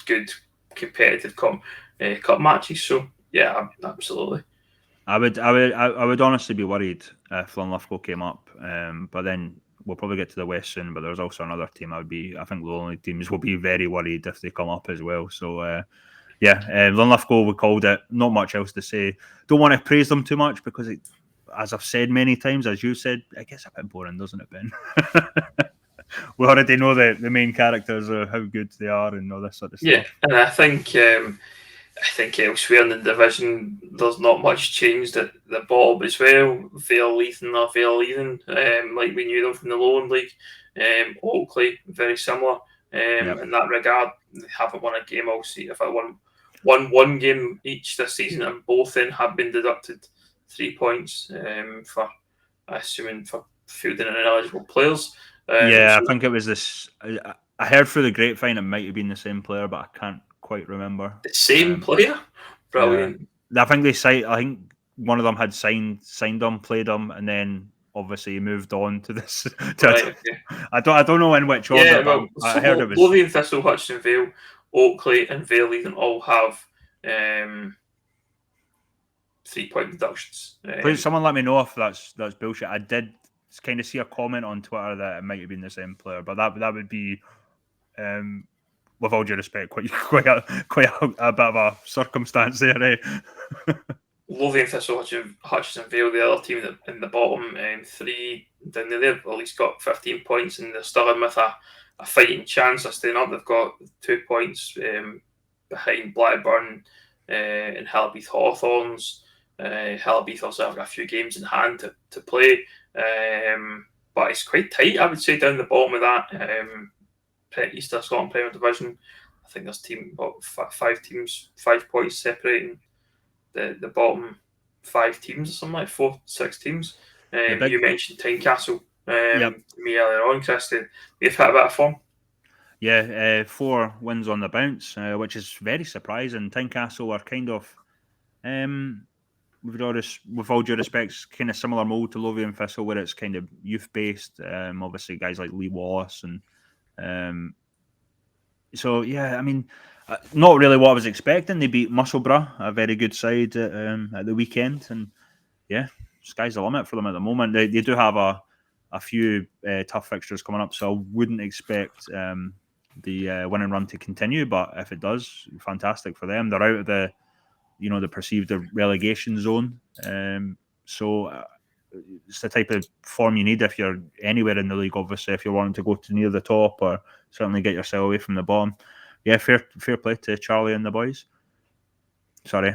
Speaker 1: good competitive cup matches. So yeah, absolutely.
Speaker 2: I would honestly be worried if Linlithgow came up, but then we'll probably get to the West soon. But there's also another team I think Lowland teams will be very worried if they come up as well. So Linlithgow, we called it. Not much else to say. Don't want to praise them too much because as I've said many times, as you said, it gets a bit boring, doesn't it, Ben? We already know the main characters, how good they are, and all this sort of stuff.
Speaker 1: Yeah, and I think elsewhere in the division, there's not much changed at the bottom as well. Vale Leithen, like we knew them from the Lowland League. Oakley, very similar in that regard. They haven't won a game all season. If I won one game each this season, and both then have been deducted 3 points for fielding and ineligible players.
Speaker 2: I think it was this. I heard through the grapevine it might have been the same player, but I can't quite remember.
Speaker 1: The same player? Brilliant.
Speaker 2: I think one of them had signed them, played them, and then obviously he moved on to this.
Speaker 1: Okay.
Speaker 2: I don't know in which order. But I heard it was
Speaker 1: Lothian, Thistle, Hutchinson Vale, Oakley, and Vale Leithen all have 3-point deductions.
Speaker 2: Please, someone let me know if that's bullshit. I did kind of see a comment on Twitter that it might have been the same player, but that would be, with all due respect, quite a bit of a circumstance there, eh?
Speaker 1: Lothian, Thistle, Hutchinson Vale, the other team in the bottom three down there, they've at least got 15 points, and they're still in with a fighting chance of staying up. They've got 2 points behind Blackburn and Hillbeath Hawthorns. Hillbeath also have a few games in hand to play, but it's quite tight, I would say, down the bottom of that East of Scotland Premier Division. I think there's about 5 teams, 5 points separating the bottom 5 teams or something like 4-6 teams. You mentioned Tynecastle to me earlier on, Chris. They've hit a bit of form.
Speaker 2: Yeah, 4 wins on the bounce, which is very surprising. Tynecastle are kind of, with all due respect, kind of similar mould to Lothian Thistle, where it's kind of youth-based. Obviously, guys like Lee Wallace and so yeah, I mean, not really what I was expecting. They beat Musselburgh, a very good side at the weekend, and yeah, sky's the limit for them at the moment. They do have a few tough fixtures coming up, so I wouldn't expect the winning run to continue. But if it does, fantastic for them. They're out of the perceived relegation zone, so it's the type of form you need if you're anywhere in the league. Obviously, if you're wanting to go to near the top or certainly get yourself away from the bottom. Yeah, fair play to Charlie and the boys. Sorry,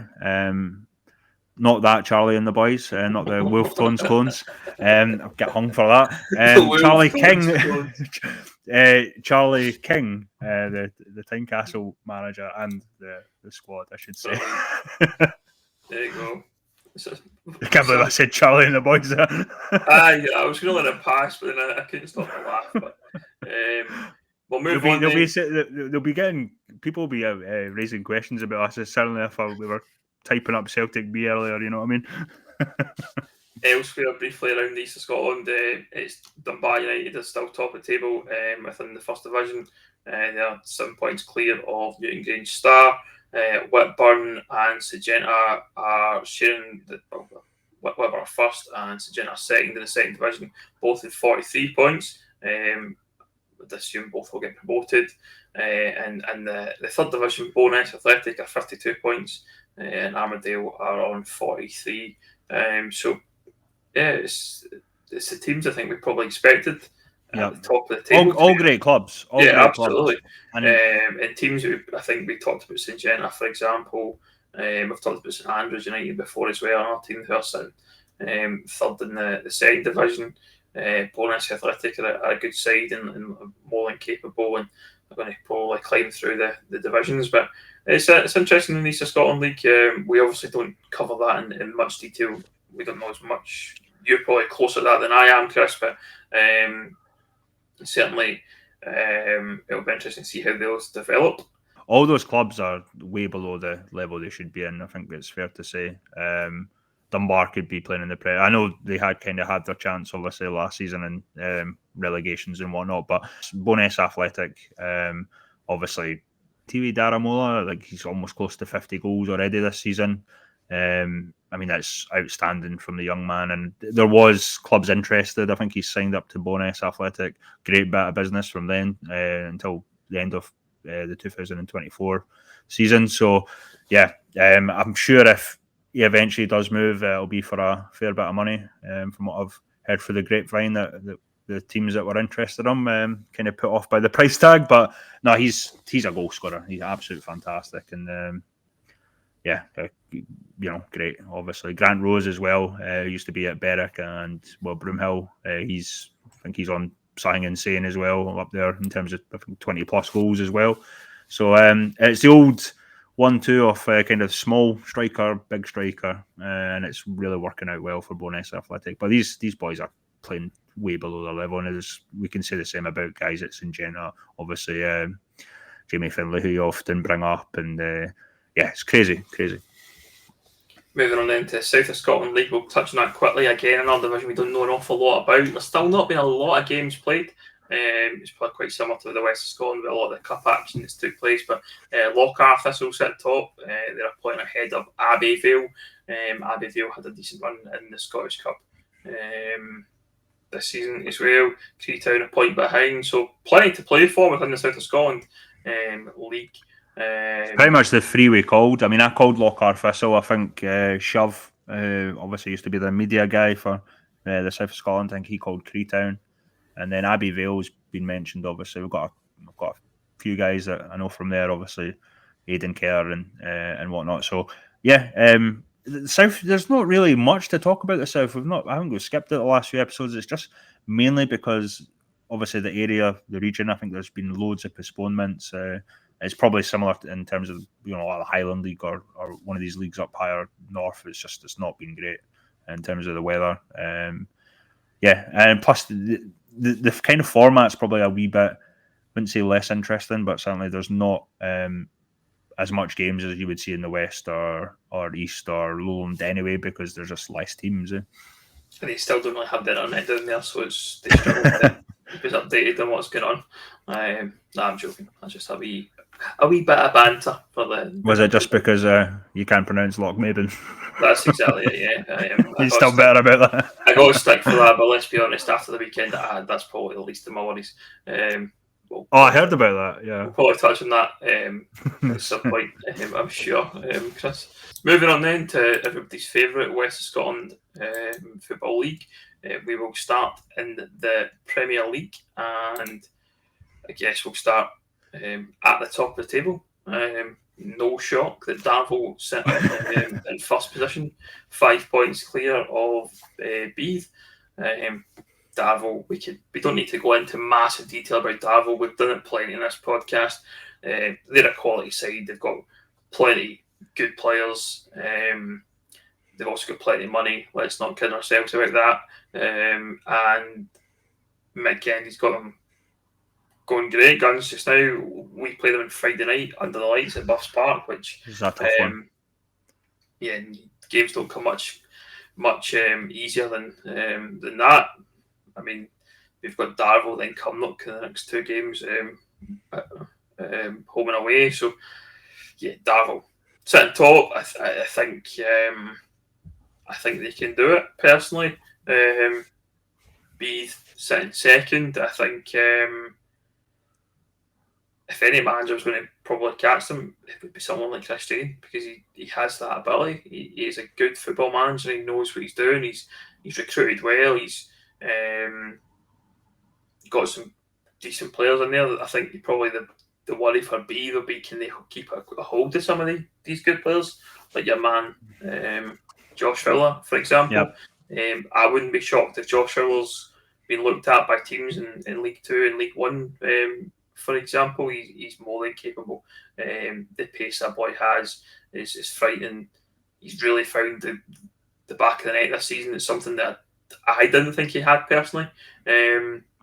Speaker 2: not that Charlie and the boys, not the Wolf Tones clones. I'll get hung for that. Charlie King, the Tynecastle manager and the squad, I should say.
Speaker 1: There you go.
Speaker 2: I can't believe I said Charlie and the boys there.
Speaker 1: I was going to let it pass, but then I couldn't stop the laugh. But we'll move on.
Speaker 2: They'll be getting people will be raising questions about us. Certainly, if we were typing up Celtic B earlier, you know what I mean.
Speaker 1: Elsewhere, briefly around the East of Scotland, it's Dunbar United is still top of the table within the First Division. They're 7 points clear of Newton Grange Star. Whitburn and Syngenta are sharing Whitburn are first and Syngenta are second in the second division, both with 43 points. Would assume both will get promoted. And the third division, Bowness Athletic are 52 points, and Armadale are on 43. So yeah, it's the teams I think we probably expected at the top of the table.
Speaker 2: All great clubs. All great
Speaker 1: absolutely.
Speaker 2: Clubs.
Speaker 1: And teams, I think we talked about St Jenna, for example. We've talked about St Andrews United before as well. Our team who are sitting third in the second division. Bonus Athletic are a good side and more than capable, and they're going to probably climb through the divisions. But it's interesting in the East of Scotland League. We obviously don't cover that in much detail. We don't know as much. You're probably closer to that than I am, Chris, but certainly it'll be interesting to see how those develop.
Speaker 2: All those clubs are way below the level they should be in. I think it's fair to say. Dunbar could be playing in the Premier. I know they had their chance, obviously, last season in relegations and whatnot, but Bonus Athletic, obviously, TV Daramola, like he's almost close to 50 goals already this season. I mean, that's outstanding from the young man, and there was clubs interested. I think he's signed up to Bonus Athletic. Great bit of business from then until the end of the 2024 season. So, yeah, I'm sure if he eventually does move, it'll be for a fair bit of money. From what I've heard through the grapevine, that the teams that were interested in him kind of put off by the price tag. But no, he's a goal scorer. He's absolutely fantastic, and great. Obviously, Grant Rose as well. Used to be at Berwick and Broomhill. I think he's on something insane as well up there in terms of, I think, 20 plus goals as well. So it's the old 1-2 of kind of small striker, big striker, and it's really working out well for Bonus Athletic. But these boys are playing way below their level, and we can say the same about guys at St Jenna. Obviously, Jamie Finlay, who you often bring up, and it's crazy.
Speaker 1: Moving on then to South of Scotland League, we'll touch on that quickly. Again, another division we don't know an awful lot about. There's still not been a lot of games played. It's probably quite similar to the West of Scotland with a lot of the cup action that's took place. But Lochar Thistle sit top. They're playing ahead of Abbeyvale. Abbeyvale had a decent run in the Scottish Cup this season as well. Creetown a point behind. So plenty to play for within the South of Scotland League.
Speaker 2: Pretty much the three we called. I mean, I called Lochar Thistle. I think Shove obviously used to be the media guy for the South of Scotland. I think he called Creetown, and then Abbeyvale's been mentioned. Obviously, we've got a few guys that I know from there. Obviously, Aidan Kerr and whatnot. So the South. There's not really much to talk about the South. I haven't skipped it the last few episodes. It's just mainly because obviously the region. I think there's been loads of postponements. It's probably similar in terms of the Highland League or one of these leagues up higher north. It's not been great in terms of the weather. And plus the kind of format's probably a wee bit, I wouldn't say less interesting, but certainly there's not as much games as you would see in the West or East or Lowland anyway, because there's just less teams. And
Speaker 1: they still don't really have their internet down there, so they struggle to keep us updated on what's going on. I'm joking. That's just a wee bit of banter for the.
Speaker 2: Was it just because you can't pronounce Lochmaben?
Speaker 1: That's exactly it. Yeah,
Speaker 2: he's still better about that.
Speaker 1: I got to stick for that, but let's be honest. After the weekend I had, that's probably the least of my worries.
Speaker 2: I heard about that. Yeah,
Speaker 1: we'll probably touch on that at some point. I'm sure, Chris. Moving on then to everybody's favourite West of Scotland Football League. We will start in the Premier League, and I guess we'll start at the top of the table. No shock that Darvel sit in first position, 5 points clear of Beath. Darvel, we don't need to go into massive detail about Darvel. We've done it plenty in this podcast. They're a quality side. They've got plenty good players. They've also got plenty of money. Let's not kid ourselves about that. And Mick Kennedy's got them going great guns just now. We play them on Friday night under the lights at Buffs Park, which
Speaker 2: is a tough one.
Speaker 1: Yeah, games don't come much easier than that. I mean, we've got Darvel, then Cumnock in the next two games, home and away. So yeah, Darvel sitting top. I think they can do it personally. Beath sitting second. I think if any manager was going to probably catch them, it would be someone like Christian, because he has that ability. He is a good football manager. He knows what he's doing. He's recruited well. He's got some decent players in there. I think probably the worry for B will be, can they keep a hold of some of these good players, like your man Josh Fowler, for example. I wouldn't be shocked if Josh Fowler's been looked at by teams in League 2 and League 1, for example. He's more than capable. The pace that boy has is frightening. He's really found the back of the net this season. It's something that I didn't think he had personally.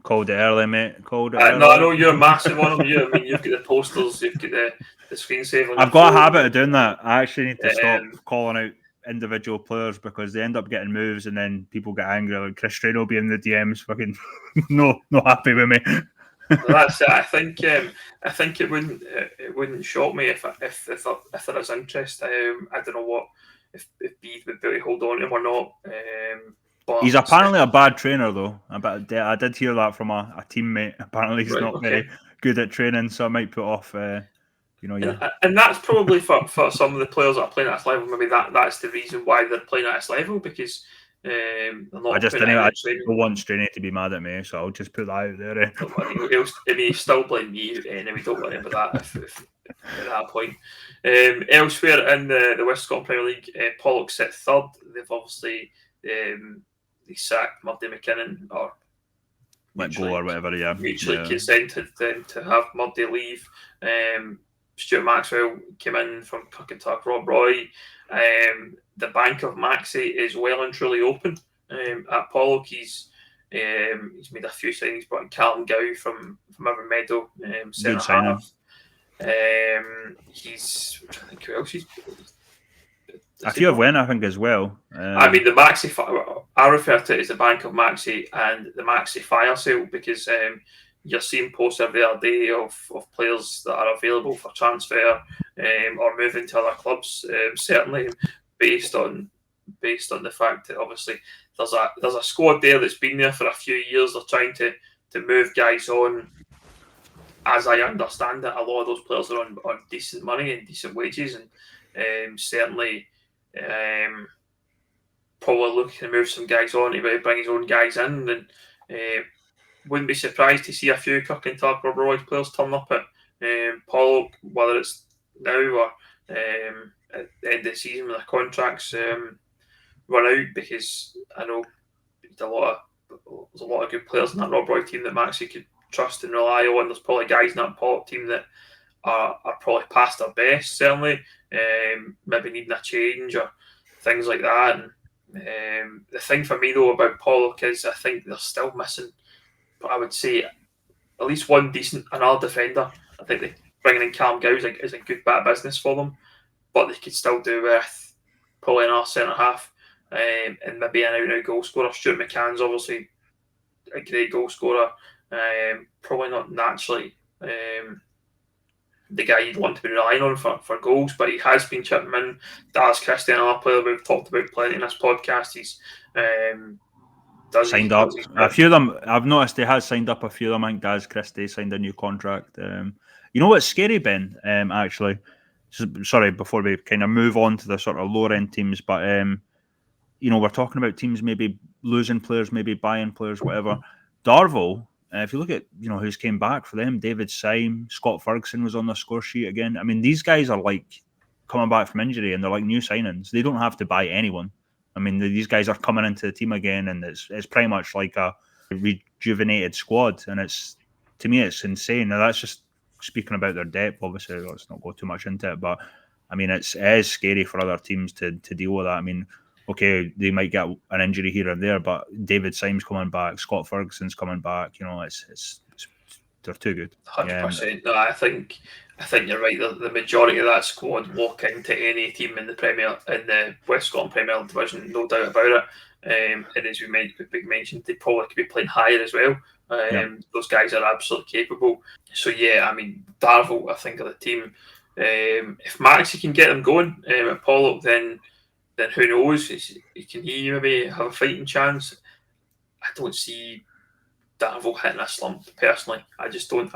Speaker 2: Called it early, mate. Called it early.
Speaker 1: No, I know you're massive on him. You've got the posters, you've got the screensaver.
Speaker 2: I've got a habit of doing that. I actually need to stop calling out individual players because they end up getting moves and then people get angry. Like Cristiano being in the DMs, fucking no happy with me.
Speaker 1: That's it. I think it wouldn't shock me if there is interest. I don't know what if B would be able to hold on to him or not. But
Speaker 2: he's apparently a bad trainer, though. I did hear that from a teammate. Apparently, he's not very good at training, so I might put off.
Speaker 1: And that's probably for some of the players that are playing at this level. Maybe that's the reason why they're playing at this level, because they're not.
Speaker 2: I don't want Straney to be mad at me, so I'll just put that out there.
Speaker 1: Don't worry, he'll still blame me anyway. Don't worry about that. If at that point. Elsewhere in the West Scotland Premier League, Pollock sit third. They've obviously they sacked Murdy McKinnon, or
Speaker 2: let go or whatever. Yeah,
Speaker 1: mutually consented then to have Murdy leave. Stuart Maxwell came in from Kirkintuck. Rob Roy. The bank of Maxi is well and truly open at Pollock. He's made a few signings, brought in Callum Gow from Everton Meadow, centre half. He's I think who else
Speaker 2: a few have went, I think, as well.
Speaker 1: I mean, the Maxi, I refer to it as the bank of Maxi and the Maxi fire sale, because you're seeing posts every other day of players that are available for transfer or moving to other clubs. Certainly, based on the fact that obviously there's a squad there that's been there for a few years. They're trying to move guys on. As I understand it, a lot of those players are on decent money and decent wages, and certainly probably looking to move some guys on to bring his own guys in. And wouldn't be surprised to see a few Kirkintuck or Roy players turn up at Pollock, whether it's now or at the end of the season when their contracts run out, because I know there's a lot of good players in that Rob Roy team that Maxi could trust and rely on. There's probably guys in that Pollock team that are probably past their best, certainly, maybe needing a change or things like that. And the thing for me though about Pollock is I think they're still missing, but I would say at least one decent another defender. I think they bringing in Cam Gow is a good bit of business for them, but they could still do with probably another centre half and maybe an out-and-out goal scorer. Stuart McCann's obviously a great goal scorer. Probably not naturally the guy you'd want to be relying on for goals, but he has been chipping in. Daz Christie, another player we've talked about plenty in this podcast. He's
Speaker 2: signed up a few of them. I've noticed he has signed up a few of them. I think Daz Christie signed a new contract. You know what's scary, Ben? Actually, sorry, before we kind of move on to the sort of lower end teams, but we're talking about teams maybe losing players, maybe buying players, whatever. Darvel. If you look at who's came back for them, David Syme, Scott Ferguson was on the score sheet again. I mean, these guys are like coming back from injury and they're like new signings. They don't have to buy anyone. I mean, these guys are coming into the team again, and it's pretty much like a rejuvenated squad. And to me, it's insane. Now that's just speaking about their depth. Obviously, let's not go too much into it, but I mean, it is scary for other teams to deal with that. I mean, okay, they might get an injury here and there, but David Syme's coming back, Scott Ferguson's coming back. It's they're too good.
Speaker 1: 100%. No, I think you're right. The majority of that squad walk into any team in the West Scotland Premier Division, no doubt about it. And as we mentioned, they probably could be playing higher as well. Those guys are absolutely capable. So yeah, I mean, Darvel, I think, are the team. If Maxi can get them going at Pollock, then who knows? Can he maybe have a fighting chance? I don't see Darvel hitting a slump personally. I just don't.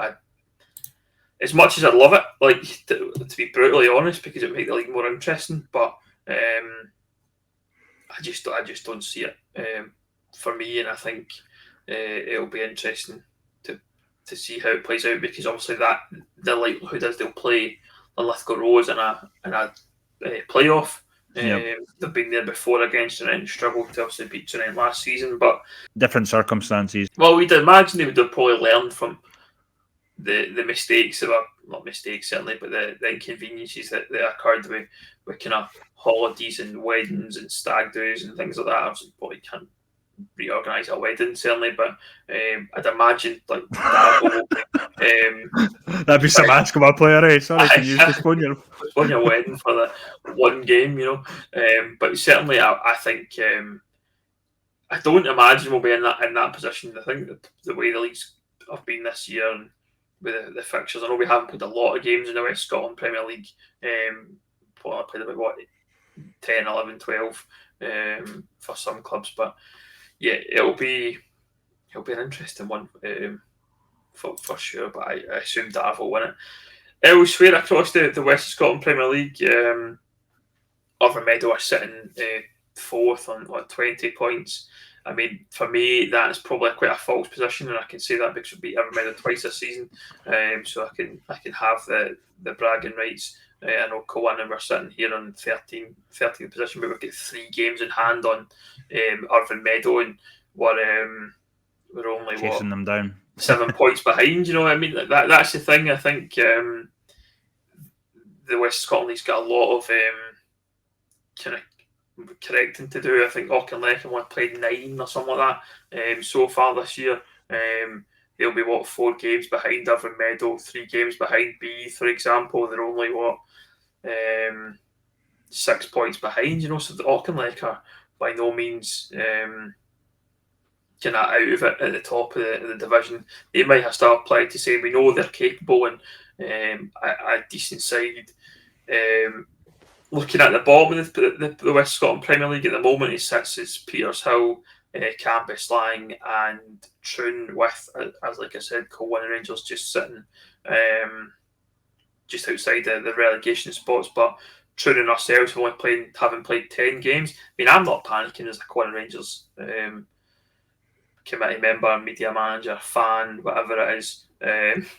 Speaker 1: As much as I'd love it, like to be brutally honest, because it would make the league more interesting, but I just don't see it for me, and I think it'll be interesting to to see how it plays out, because obviously that the likelihood is they'll play the Lithgow Rose in a playoff. They've been there before against United and struggled to obviously beat United last season, but
Speaker 2: different circumstances.
Speaker 1: Well, we'd imagine they would have probably learned from the mistakes that were not mistakes certainly, but the inconveniences that occurred with kind of holidays and weddings and stag do's and things like that. Obviously, probably can't reorganise a wedding certainly, but I'd imagine like
Speaker 2: that'd be some basketball player, eh? Sorry, can you postpone
Speaker 1: your wedding for the one game, but certainly I think. I don't imagine we'll be in that position. I think the way the leagues have been this year and with the fixtures, I know we haven't played a lot of games in the West Scotland Premier League. I played about 10, 11, 12 for some clubs, but yeah, it'll be an interesting one for sure. But I assume Darv will win it. Elsewhere across the West Scotland Premier League, Meadow are sitting fourth on 20 points. I mean, for me, that's probably quite a false position, and I can say that because we beat Meadow twice this season, so I can have the bragging rights. I know Cowan and we're sitting here on 13th position, but we've got 3 games in hand on Meadow, and we're only
Speaker 2: chasing them down
Speaker 1: 7 points behind. I mean, that's the thing. I think the West Scotland League's got a lot of kind of correcting to do. I think Auchinleck only played 9 or something like that so far this year. They'll be 4 games behind Meadow, 3 games behind B, for example. They're only 6 points behind. So the Auchinleck are by no means kind of out of it at the top of the division. They might have still plenty to say. We know they're capable and a decent side. Looking at the bottom of the West Scotland Premier League at the moment, it sits as Petershill, Cambuslang and Troon with, as like I said, Colwyn and Rangers just sitting just outside the relegation spots. But Troon and ourselves haven't played 10 games. I mean, I'm not panicking as a Colwyn and Rangers committee member, media manager, fan, whatever it is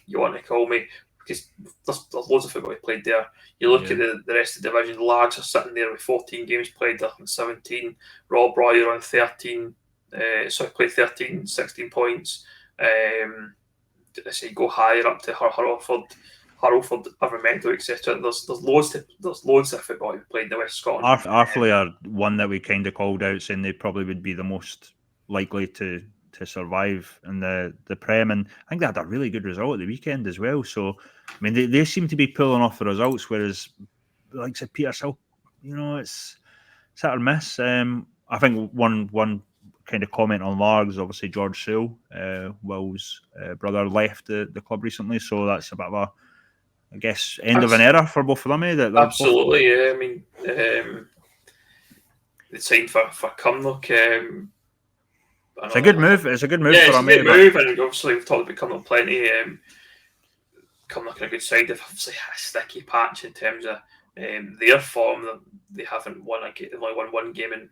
Speaker 1: you want to call me, because there's loads of football played there. You look at the rest of the division, the Lags are sitting there with 14 games played, they're on 17. Rob Royer on 13, played 13, 16 points. I say go higher up to Hurlford, Meadow, etc. There's loads of football played in the West Scotland.
Speaker 2: Arfley are one that we kind of called out, saying they probably would be the most likely to survive in the Prem, and I think they had a really good result at the weekend as well. So, I mean, they seem to be pulling off the results, whereas, like I said, Petershill, it's hit or miss. I think one kind of comment on Largs, obviously George Sewell, Will's brother, left the club recently, so that's a bit of a, I guess, end of an era for both of them.
Speaker 1: Absolutely, yeah. I mean, the signed for Cumnock.
Speaker 2: It's a good move. It's a good move
Speaker 1: for
Speaker 2: them.
Speaker 1: It's a good move, and obviously we've talked about Cumnock plenty. Cumnock in a good side. They've obviously had a sticky patch in terms of their form. They haven't won they've only won 1 game in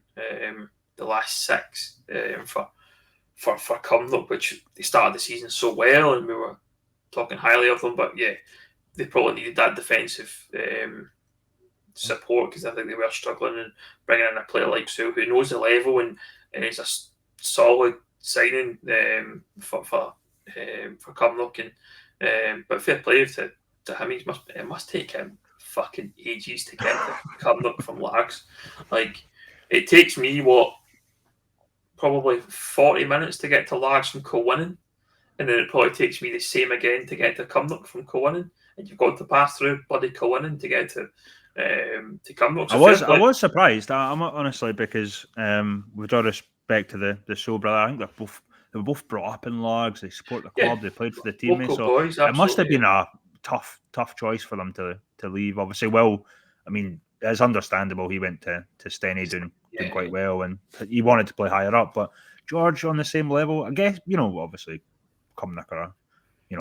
Speaker 1: the last 6 for Cumnock, which they started the season so well, and we were talking highly of them. But yeah, they probably needed that defensive support, because I think they were struggling, and bringing in a player like Sewell who knows the level and is a solid signing for Cumnock, and but fair play to him. It must take him fucking ages to get to Cumnock from Largs. Like, it takes me probably 40 minutes to get to Largs from Colwynnon, and then it probably takes me the same again to get to Cumnock from Colwynnon, and you've got to pass through bloody Colwynnon to get to Cumnock. So
Speaker 2: I was surprised. I'm honestly, because with all respect to the Sewell brother, I think they were both brought up in Largs. They support the club. They played for the team. So
Speaker 1: boys,
Speaker 2: it must have been a tough choice for them to leave. Obviously, well, I mean, it's understandable. He went to Steny doing quite well, and he wanted to play higher up. But George on the same level, I guess. Obviously, Cumnock are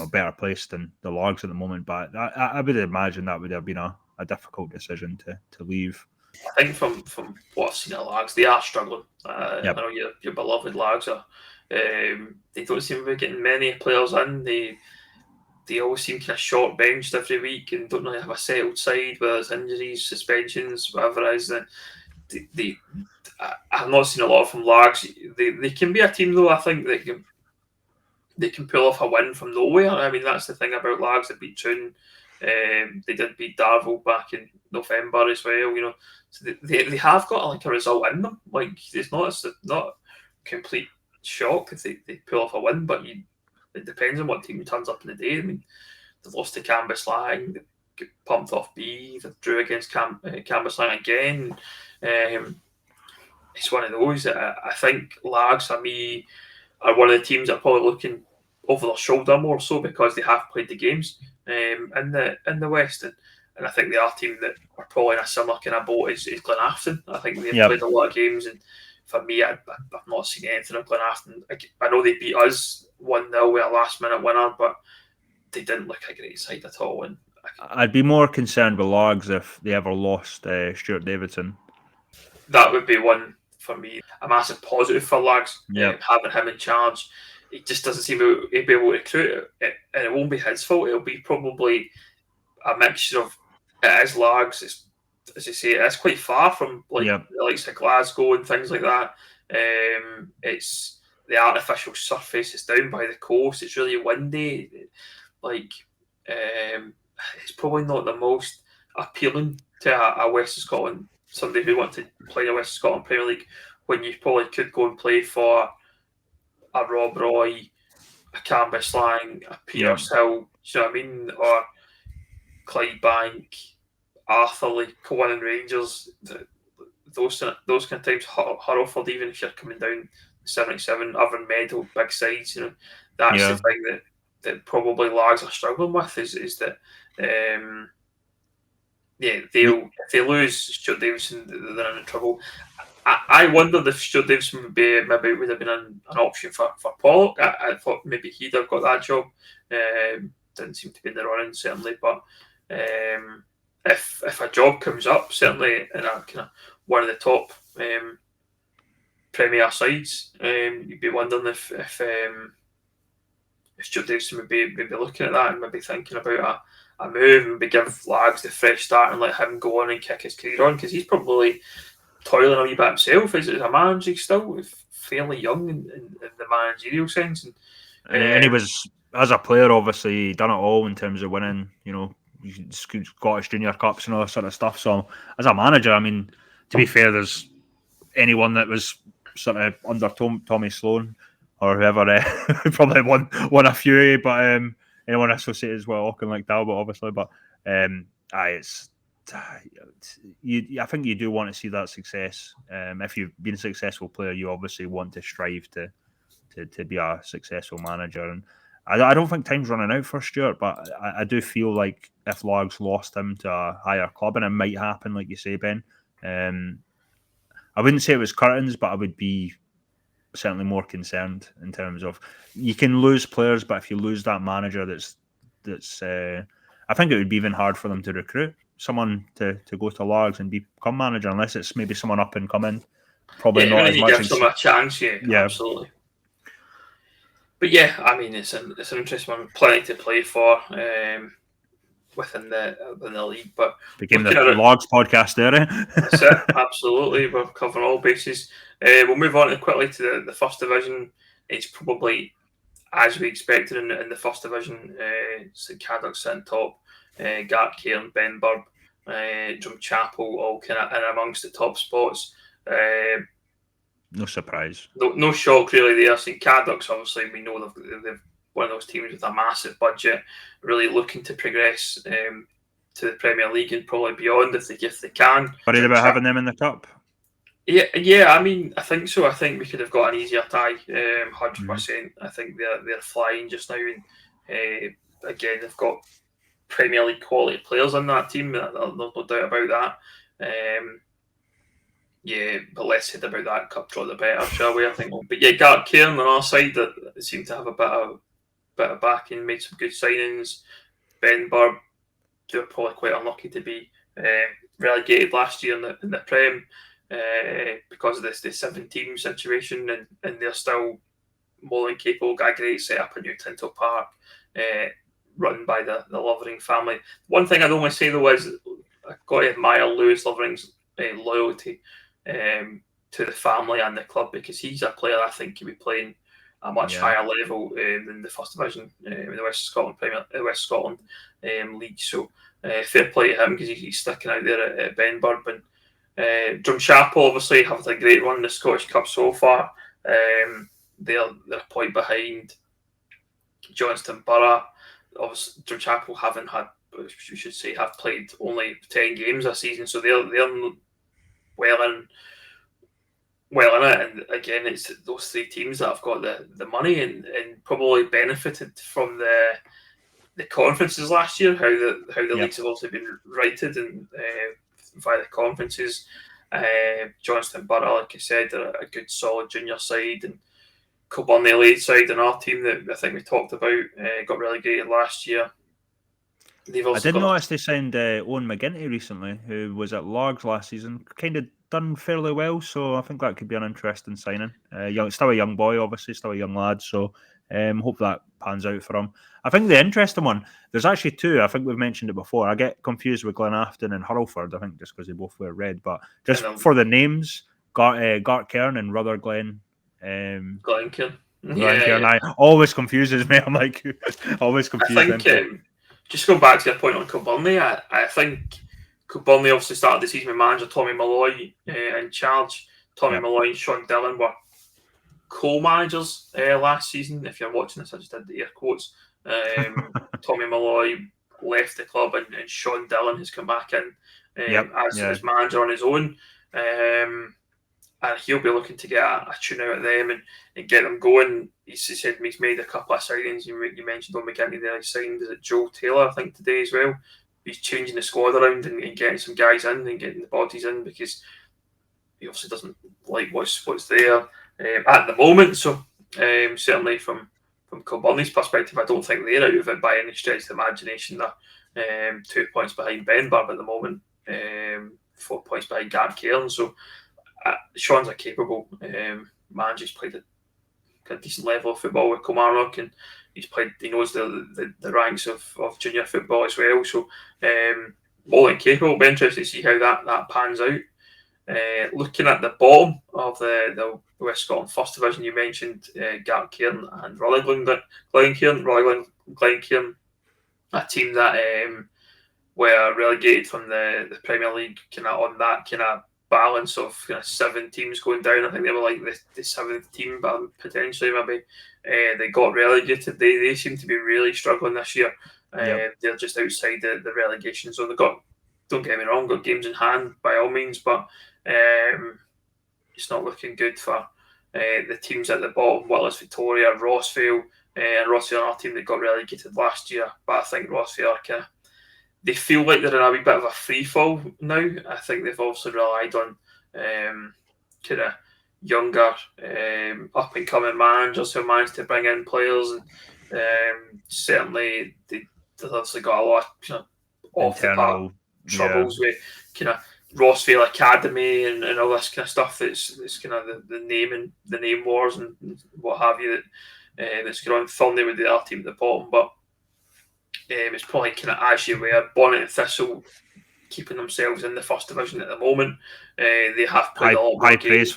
Speaker 2: better placed than the Largs at the moment. But I would imagine that would have been a difficult decision to leave.
Speaker 1: I think from what I've seen at Lags, they are struggling.
Speaker 2: Yep.
Speaker 1: I know your beloved Lags are. They don't seem to be getting many players in. They always seem kind of short benched every week and don't really have a settled side, whether it's injuries, suspensions, whatever it is. I've not seen a lot from Lags. They can be a team though. I think they can pull off a win from nowhere. I mean, that's the thing about Lags. They beat Troon. They did beat Darvel back in November as well. You know, so they have got like a result in them. Like it's not complete shock if they pull off a win, but it depends on what team turns up in the day. I mean, they lost to Cambuslang, they get pumped off B, they drew against Cambuslang again. It's one of those. I think Lags for me are one of the teams that are probably looking over their shoulder more so because they have played the games in the West, and I think the other team that are probably in a similar kind of boat is Glenafton. I think they've played a lot of games, and for me, I've not seen anything of Glenafton. I know they beat us 1-0 with a last minute winner, but they didn't look a great side at all. And
Speaker 2: I'd be more concerned with Lags if they ever lost Stuart Davidson.
Speaker 1: That would be one for me. A massive positive for Lags, having him in charge. He just doesn't seem to be able to recruit it, and it won't be his fault. It'll be probably a mixture of it is Lags. It's, as you say, it's quite far from the likes of Glasgow and things like that. It's the artificial surface. It's down by the coast. It's really windy. It's probably not the most appealing to a West of Scotland, somebody who wants to play the West of Scotland Premier League, when you probably could go and play for a Rob Roy, a Cambuslang, a Peter's Hill, do you know what I mean? Or Clydebank, Arthurlie, Cowan and Rangers. Those kind of times, Hurlford, even if you're coming down 77, Irvine Meadow, big sides, you know, that's the thing that probably Lags are struggling with is that if they lose Stuart Davison, they're in trouble. I wondered if Stuart Davison would have been an option for Pollock. I thought maybe he'd have got that job. Didn't seem to be in the running, certainly. But if a job comes up, certainly in a kind of one of the top Premier sides, you'd be wondering if Stuart Davison would be looking at that and maybe thinking about a move and maybe give Lags the fresh start and let him go on and kick his career on, because he's probably toiling a wee bit himself as a manager. He's still fairly young in the managerial sense.
Speaker 2: And he was, as a player, obviously done it all in terms of winning, you know, Scottish Junior Cups and all that sort of stuff. So as a manager, I mean, to be fair, there's anyone that was sort of under Tommy Sloan or whoever probably won a few, but anyone associated as well, Auckland like Talbot, obviously. But I think you do want to see that success. If you've been a successful player, you obviously want to strive to be a successful manager. And I don't think time's running out for Stuart, but I do feel like if Lags lost him to a higher club, and it might happen, like you say, Ben, I wouldn't say it was curtains, but I would be certainly more concerned in terms of you can lose players, but if you lose that manager, that's I think it would be even hard for them to recruit someone to go to Lags and become manager, unless it's maybe someone up and coming. Probably not as much.
Speaker 1: Give someone a chance, absolutely. But I mean, it's an interesting one. Plenty to play for within the league. But
Speaker 2: became the Lags podcast there.
Speaker 1: That's it. Absolutely, we're covering all bases. We'll move on quickly to the first division. It's probably as we expected in the first division. St Cadoc's sitting top. Gartcairn, Benburb, Drumchapel, all kind of in amongst the top spots.
Speaker 2: No surprise.
Speaker 1: No shock really there. St Cadoc's, obviously, we know they've one of those teams with a massive budget, really looking to progress to the Premier League and probably beyond if they can.
Speaker 2: Worried about having them in the cup?
Speaker 1: Yeah. I mean, I think so. I think we could have got an easier tie, 100%. I think they're flying just now, and again, they've got Premier League quality players on that team. There's no doubt about that. But less said about that cup draw, the better, shall we? I think. But Gartcairn on our side that seem to have a bit of backing, made some good signings. Benburb, they're probably quite unlucky to be relegated last year in the Prem because of the 7-team situation, and they're still more than capable. Got a great setup in New Tinto Park, run by the Lovering family. One thing I don't want to say though is I've got to admire Lewis Lovering's loyalty to the family and the club, because he's a player I think could be playing a much higher level than the First Division in the West Scotland League. So fair play to him, because he's sticking out there at Benburb. And Drumchapel obviously have had a great run in the Scottish Cup so far. They're a point behind Johnston Borough. Obviously, Drumchapel have played only 10 games this season, so they're well in it. And again, it's those three teams that have got the money and probably benefited from the conferences last year. How the leagues have also been righted and via the conferences. Johnston Borough, like I said, are a good solid junior side, and Kilburney Lade side, and our team that I think we talked about, got relegated last year.
Speaker 2: I did notice they signed Owen McGinty recently, who was at Largs last season. Kind of done fairly well, so I think that could be an interesting signing. Still a young boy, obviously, still a young lad, so hope that pans out for him. I think the interesting one, there's actually two. I think we've mentioned it before. I get confused with Glenafton and Hurlford, I think, just because they both wear red. But just for the names, Gartcairn and Rutherglen.
Speaker 1: Glencairn.
Speaker 2: Yeah. Always confuses me. I'm like, always confused.
Speaker 1: I think, just going back to your point on Kilburney, I think Kilburney obviously started the season with manager Tommy Malloy in charge. Tommy Malloy and Sean Dillon were co-managers last season. If you're watching this, I just did the air quotes. Tommy Malloy left the club, and Sean Dillon has come back in as manager on his own. And he'll be looking to get a tune out of them and get them going. He said he's made a couple of signings. You mentioned on McGinty there. He signed Joe Taylor, I think, today as well. He's changing the squad around and getting some guys in and getting the bodies in, because he obviously doesn't like what's there at the moment. So certainly from Kilburney's perspective, I don't think they're out of it by any stretch of the imagination. They're 2 points behind Benburb at the moment, 4 points behind Gartcairn. So Sean's a capable manager. He's played a decent level of football with Kilmarnock, and he knows the ranks of junior football as well. So more than capable. It'll be interesting to see how that pans out. Looking at the bottom of the West Scotland First Division, you mentioned Gartcairn and Glencairn, a team that were relegated from the Premier League, kind of on that kind of balance of kind of 7 teams going down. I think they were like the 7th team, but potentially maybe they got relegated. They seem to be really struggling this year. They're just outside the relegation zone. They've got, don't get me wrong, got games in hand by all means, but it's not looking good for the teams at the bottom. Willis Victoria, Rossvale, and Rossvale are our team that got relegated last year. But I think Rossvale are they feel like they're in a wee bit of a free fall now. I think they've also relied on kind of younger, up and coming managers who managed to bring in players, and certainly they've obviously got a lot of off the park troubles with kind of Rossvale Academy and all this kind of stuff. That's kind of the name wars and what have you that's going on. Thornley with the other team at the bottom, but it's probably kind of as you were. Bonnet and Thistle keeping themselves in the First Division at the moment. They have played a lot more games.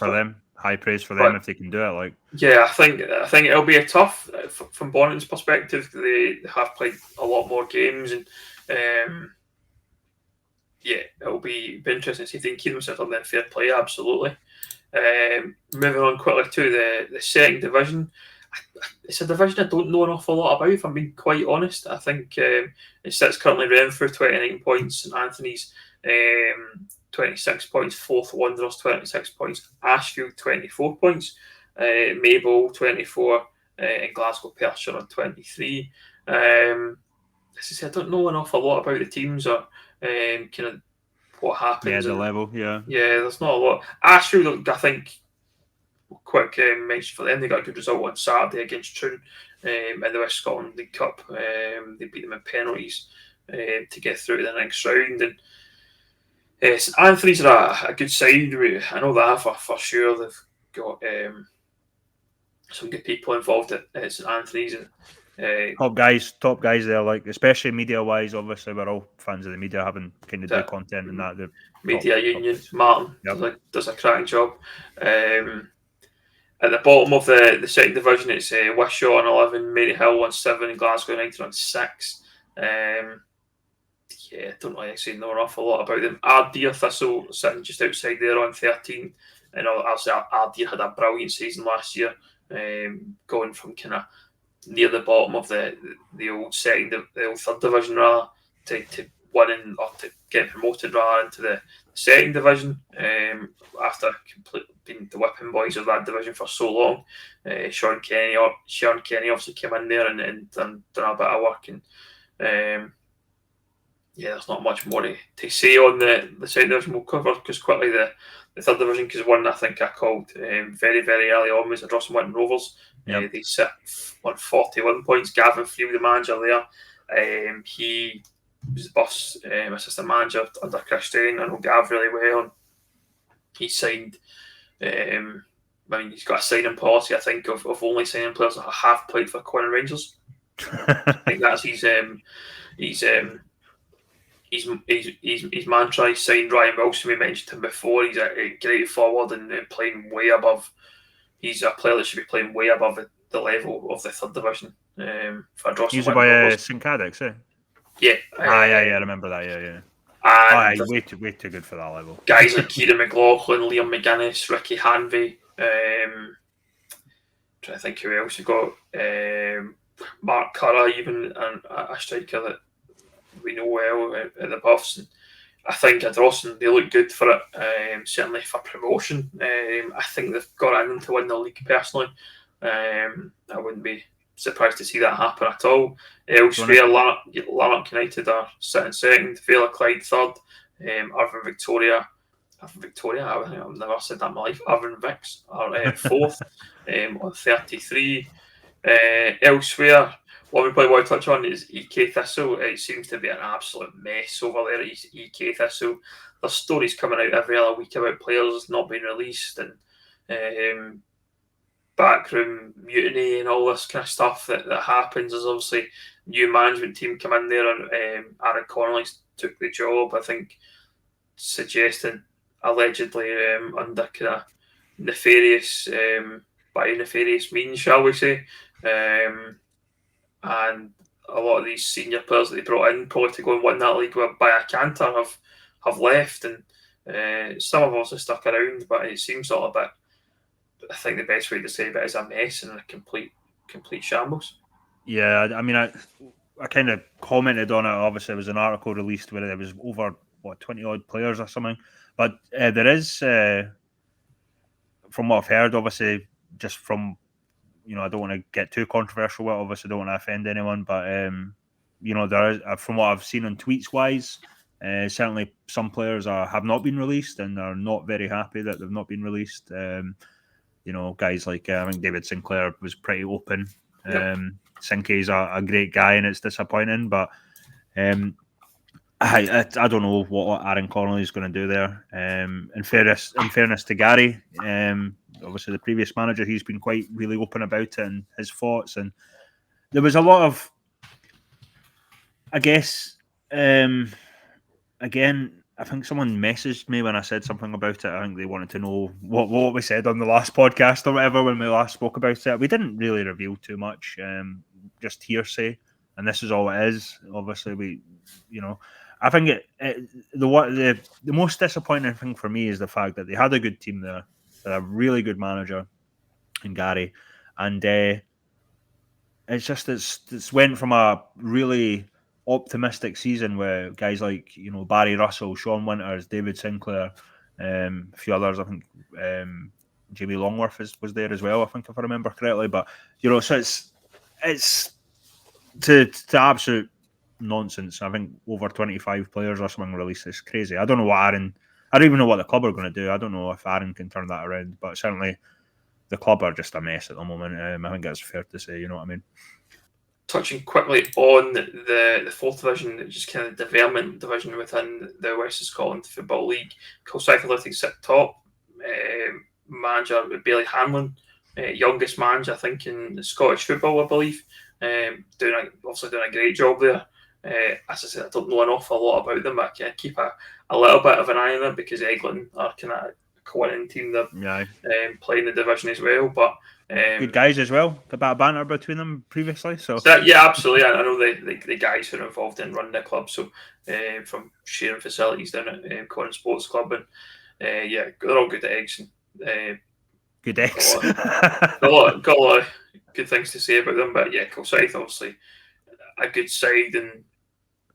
Speaker 2: High praise for them if they can do it. Like,
Speaker 1: yeah, I think it'll be a tough from Bonnet's perspective. They have played a lot more games, and it'll be interesting to see if they can keep themselves up there. Fair play, absolutely. Moving on quickly to the second division. It's a division I don't know an awful lot about, if I'm being quite honest. I think it sits currently Renfrew 29 points, St Anthony's 26 points, Forth Wanderers 26 points, Ashfield 24 points, Maple 24, and Glasgow Perthshire on 23. As I say, I don't know an awful lot about the teams or kind of what happens.
Speaker 2: Yeah, the level, yeah.
Speaker 1: Yeah, there's not a lot. Ashfield, I think, quick mention for them, they got a good result on Saturday against Troon in the West Scotland League Cup. They beat them in penalties to get through to the next round, and St Anthony's are a good side. I know that for sure. They've got some good people involved at St Anthony's, and
Speaker 2: Top guys there, like especially media wise. Obviously, we're all fans of the media, having kind of do
Speaker 1: the
Speaker 2: content and that. They're
Speaker 1: media
Speaker 2: top
Speaker 1: union.
Speaker 2: guys.
Speaker 1: Martin
Speaker 2: Yep.
Speaker 1: does a cracking job. At the bottom of the second division, it's Wishaw on 11, Maryhill on 7, and Glasgow United on 6. Yeah, I don't actually know an awful lot about them. Arddeer Thistle sitting just outside there on 13. And obviously, Arddeer had a brilliant season last year, going from kind of near the bottom of the old the old third division rather to winning or to getting promoted rather into the second division after being the whipping boys of that division for so long. Sean Kenny obviously came in there and done a bit of work, and yeah, there's not much more to say on the second division. We'll cover because quickly the third division, because one I think I called very, very early on was the Drossel Winton Rovers.
Speaker 2: Yep.
Speaker 1: They sit on 41 points. Gavin Frew, the manager there, he was the Buffs assistant manager under Chris Stein. I know Gav really well. And he signed, he's got a signing policy, I think, of only signing players that have played for Quinn Rangers. I think that's his mantra. He signed Ryan Wilson. We mentioned him before. He's a great forward and playing way above. He's a player that should be playing way above the level of the third division. For Drossel
Speaker 2: He's by St Cadix, eh?
Speaker 1: Yeah.
Speaker 2: I remember that. Yeah.
Speaker 1: And
Speaker 2: way too good for that level.
Speaker 1: Guys like Kieran McLaughlin, Liam McGuinness, Ricky Hanvey. Trying to think who else. You've got Mark Curra, even a striker that we know well at the Buffs. And I think at Dawson they look good for it, certainly for promotion. I think they've got in to win the league personally. I wouldn't be surprised to see that happen at all. Elsewhere, Lanark United are sitting second, Vela Clyde third, Irvine Victoria, I think I've never said that in my life, Irvine Vicks are fourth on 33. Elsewhere, what we probably want to touch on is EK Thistle. It seems to be an absolute mess over there at EK Thistle. There's stories coming out every other week about players not being released and backroom mutiny and all this kind of stuff that happens. There's obviously new management team come in there, and Aaron Connolly took the job, I think, suggesting allegedly under kind of nefarious means, shall we say. And a lot of these senior players that they brought in probably to go and win that league by a canter have left, and some have also stuck around, but it seems all a bit, I think the best way to describe it is a mess and a complete shambles.
Speaker 2: Yeah, I mean, I kind of commented on it. Obviously, there was an article released where there was over 20 odd players or something, but there is, from what I've heard, obviously, just from, I don't want to get too controversial with it, obviously don't want to offend anyone, but there is, from what I've seen on tweets wise, certainly some players have not been released and are not very happy that they've not been released. Guys like I think David Sinclair was pretty open.
Speaker 1: Yep.
Speaker 2: Sinkey's a great guy, and it's disappointing, but I don't know what Aaron Connolly is going to do there. In fairness to Gary, obviously the previous manager, he's been quite really open about it and his thoughts, and there was a lot of, I guess, again, I think someone messaged me when I said something about it. I think they wanted to know what we said on the last podcast or whatever when we last spoke about it. We didn't really reveal too much, just hearsay, and this is all it is. Obviously, I think the most disappointing thing for me is the fact that they had a good team there, they had a really good manager in Gary, and it's went from a really optimistic season where guys like Barry Russell, Sean Winters, David Sinclair, a few others. I think Jamie Longworth was there as well, I think, if I remember correctly. But so it's to absolute nonsense. I think over 25 players or something released. It's crazy. I don't know I don't even know what the club are going to do. I don't know if Aaron can turn that around, but certainly the club are just a mess at the moment. I think that's fair to say. You know what I mean?
Speaker 1: touching quickly on the fourth division, just kind of development division within the West of Scotland Football League. Kilsyth Athletics at top. Manager Bailey Hanlon, youngest manager I think in Scottish football, I believe. Doing a great job there. As I said, I don't know an awful lot about them, but I can keep a little bit of an eye on them because Eglinton are kind of a winning team that playing the division as well. But
Speaker 2: good guys as well. A bit of banter between them previously. So
Speaker 1: yeah, absolutely. I know the guys who are involved in running the club. So from sharing facilities down at Corin Sports Club, and yeah, they're all good eggs. And,
Speaker 2: good eggs.
Speaker 1: Got a lot of good things to say about them. But yeah, Kilsyth obviously a good side, and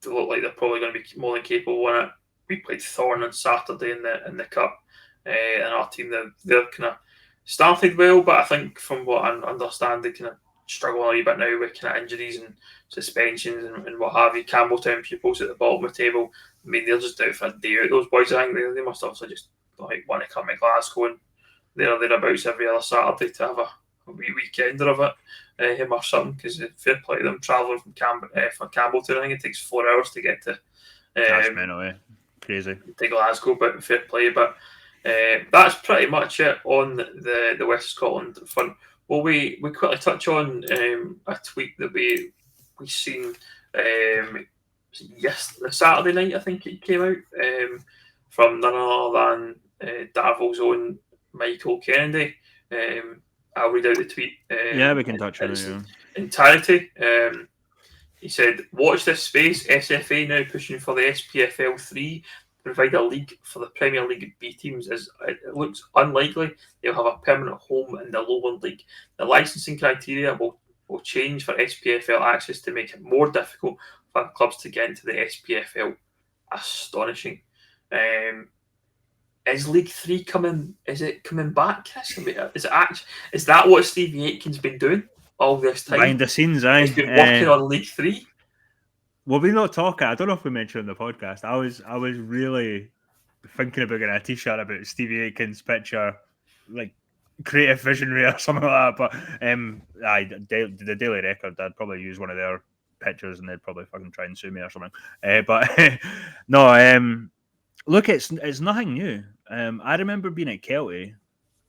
Speaker 1: they look like they're probably going to be more than capable of it. We played Thorn on Saturday in the cup, and our team they're kind of started well, but I think from what I understand, they kind of struggle a little bit now with kind of injuries and suspensions and what have you. Campbelltown pupils at the bottom of the table. I mean, they're just out for a day out. Those boys, I think they must obviously just like want to come to Glasgow and thereabouts every other Saturday to have a wee weekender of it, him or something. Because fair play to them travelling from Campbelltown. I think it takes 4 hours to get to.
Speaker 2: That's mental, crazy.
Speaker 1: To Glasgow, but fair play. But that's pretty much it on the West of Scotland front. Well, we quickly touch on a tweet that we seen Saturday night. I think it came out from none other than Darvel's own Michael Kennedy. I'll read out the tweet.
Speaker 2: We can touch on it.
Speaker 1: Entirety. He said, "Watch this space. SFA now pushing for the SPFL 3. Provide a league for the Premier League B teams, as it looks unlikely they'll have a permanent home in the Lowland League. The licensing criteria will change for SPFL access to make it more difficult for clubs to get into the SPFL. Astonishing. Is League 3 coming? Is it coming back? Is that what Stevie Aitken's been doing all this time?
Speaker 2: Behind the scenes, He's
Speaker 1: been working on League 3.
Speaker 2: Well, we're not talking. I don't know if we mentioned in the podcast. I was really thinking about getting a T-shirt about Stevie Aitken's picture, like creative visionary or something like that. But the Daily Record, I'd probably use one of their pictures, and they'd probably fucking try and sue me or something. Look, it's nothing new. I remember being at Kelty,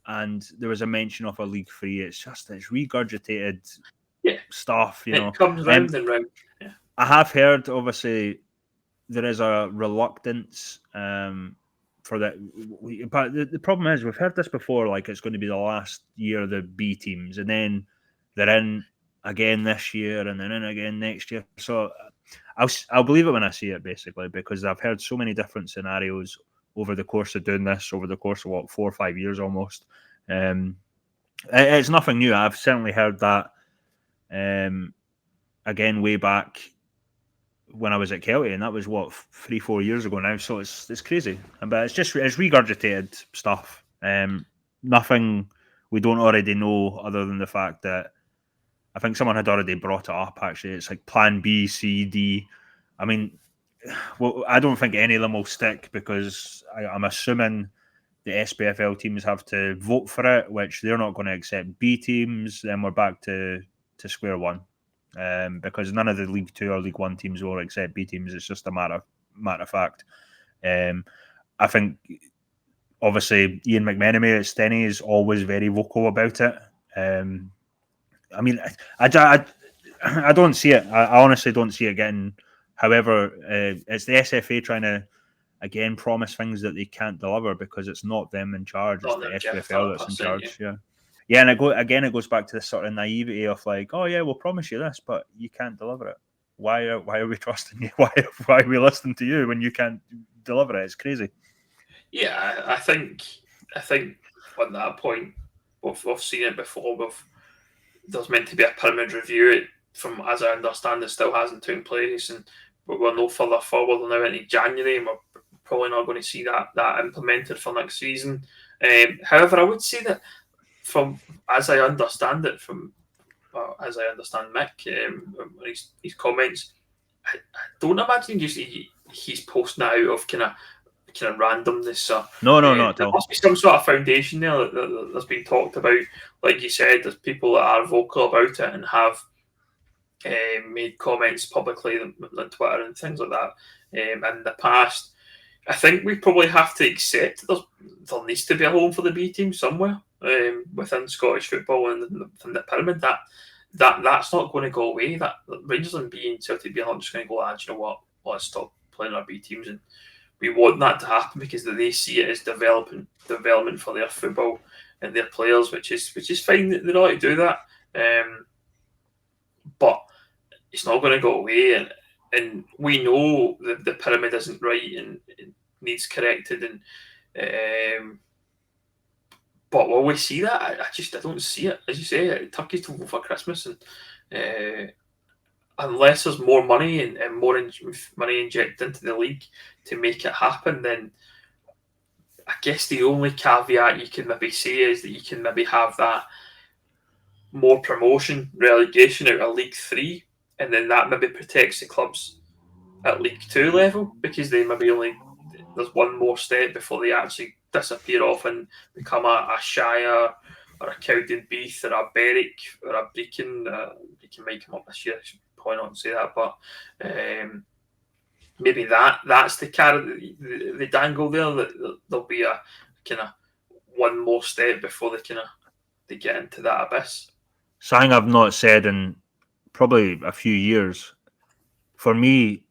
Speaker 2: and there was a mention of a League 3. It's regurgitated stuff.
Speaker 1: It comes round and round. Yeah.
Speaker 2: I have heard, obviously, there is a reluctance for that. But the problem is, we've heard this before, like it's going to be the last year of the B teams, and then they're in again this year, and then in again next year. So I'll believe it when I see it, basically, because I've heard so many different scenarios over the course of doing this, over the course of 4 or 5 years almost. It's nothing new. I've certainly heard that again way back when I was at Kelty, and that was 3-4 years ago now. So it's crazy, but it's regurgitated stuff. Nothing we don't already know, other than the fact that I think someone had already brought it up. Actually, it's like Plan B, C, D. I mean, well, I don't think any of them will stick, because I'm assuming the SPFL teams have to vote for it, which they're not going to accept B teams. Then we're back to square one. Because none of the League 2 or League 1 teams will accept B teams. It's just a matter of fact. I think, obviously, Ian McMenemy at Stenny is always very vocal about it. I mean, I don't see it. I honestly don't see it getting. However, it's the SFA trying to, again, promise things that they can't deliver, because it's not them in charge. It's the SPFL that's in charge. Yeah, and it goes back to this sort of naivety of like, oh yeah, we'll promise you this, but you can't deliver it. Why are we trusting you? Why are we listening to you when you can't deliver it? It's crazy.
Speaker 1: Yeah, I think on that point, we've seen it before. There's meant to be a permanent review. From as I understand, it still hasn't taken place, and we're no further forward than now into January, and we're probably not going to see that implemented for next season. However, I would say that, from as I understand it, as I understand Mick, his comments, I don't imagine he's posting out of kind of randomness.
Speaker 2: No, not at all.
Speaker 1: There must be some sort of foundation there that's been talked about. Like you said, there's people that are vocal about it and have made comments publicly on Twitter and things like that in the past. I think we probably have to accept there needs to be a home for the B team somewhere within Scottish football and within the pyramid. That's not going to go away. That Rangers and B and Celtic B are not just going to go, you know what, let's stop playing our B teams, and we want that to happen because they see it as development for their football and their players, which is fine that they know how to do that. But it's not going to go away, and we know the pyramid isn't right and needs corrected, and but will we see that? I don't see it. As you say, Turkey's to for Christmas, and unless there's more money and more money injected into the league to make it happen, then I guess the only caveat you can maybe say is that you can maybe have that more promotion relegation out of League 3, and then that maybe protects the clubs at League 2 level, because they maybe only, there's one more step before they actually disappear off and become a Shire or a Cowdenbeath or a Berwick or a Brecon. Brecon might come up this year, I should probably not say that, but maybe that's the carrot, the dangle there, that there'll be a kind of one more step before they get into that abyss.
Speaker 2: Something I've not said in probably a few years. For me,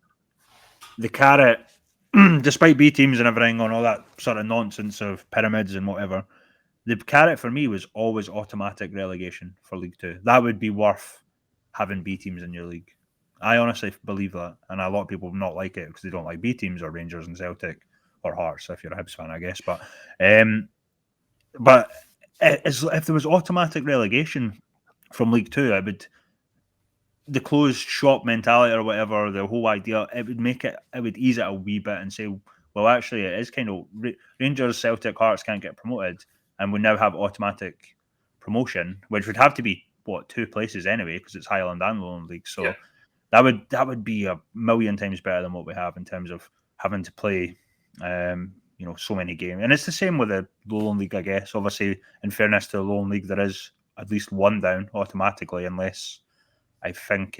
Speaker 2: the carrot, despite B teams and everything on all that sort of nonsense of pyramids and whatever, the carrot for me was always automatic relegation for League 2. That would be worth having B teams in your league. I honestly believe that, and a lot of people not like it because they don't like B teams or Rangers and Celtic or Hearts if you're a Hibs fan, I guess. But if there was automatic relegation from League 2, the closed shop mentality or whatever, the whole idea, it would ease it a wee bit and say, well, actually, it is kind of Rangers, Celtic, Hearts can't get promoted, and we now have automatic promotion, which would have to be 2 places anyway because it's Highland and Lowland League. So
Speaker 1: yeah.
Speaker 2: that would be a million times better than what we have in terms of having to play, so many games. And it's the same with the Lowland League, I guess. Obviously, in fairness to the Lowland League, there is at least one down automatically, unless I think,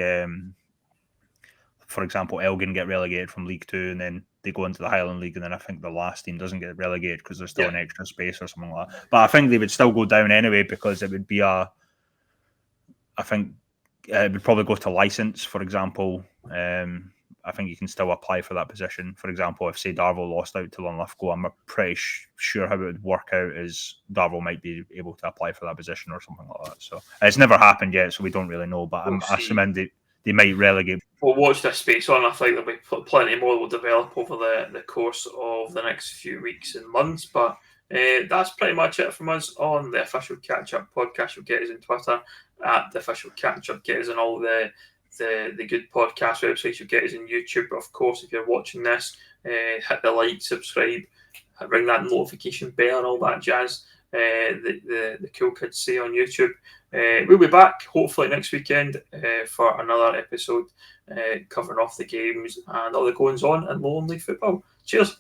Speaker 2: for example, Elgin get relegated from League 2 and then they go into the Highland League, and then I think the last team doesn't get relegated because there's still an extra space or something like that. But I think they would still go down anyway because it would be it would probably go to license, for example. I think you can still apply for that position. For example, if, say, Darvel lost out to Linlithgow, I'm pretty sure how it would work out is Darvel might be able to apply for that position or something like that. So it's never happened yet, so we don't really know. But I'm assuming they might relegate.
Speaker 1: We'll watch this space on. I think there'll be plenty more that will develop over the course of the next few weeks and months. But that's pretty much it from us on the Official Catchup podcast. You'll get us on Twitter at the Official Catchup. Get us on all the good podcast websites. You'll get us on YouTube. But of course, if you're watching this, hit the like, subscribe, ring that notification bell and all that jazz. The cool kids say on YouTube. We'll be back hopefully next weekend for another episode covering off the games and all the goings on in Lowland League football. Cheers.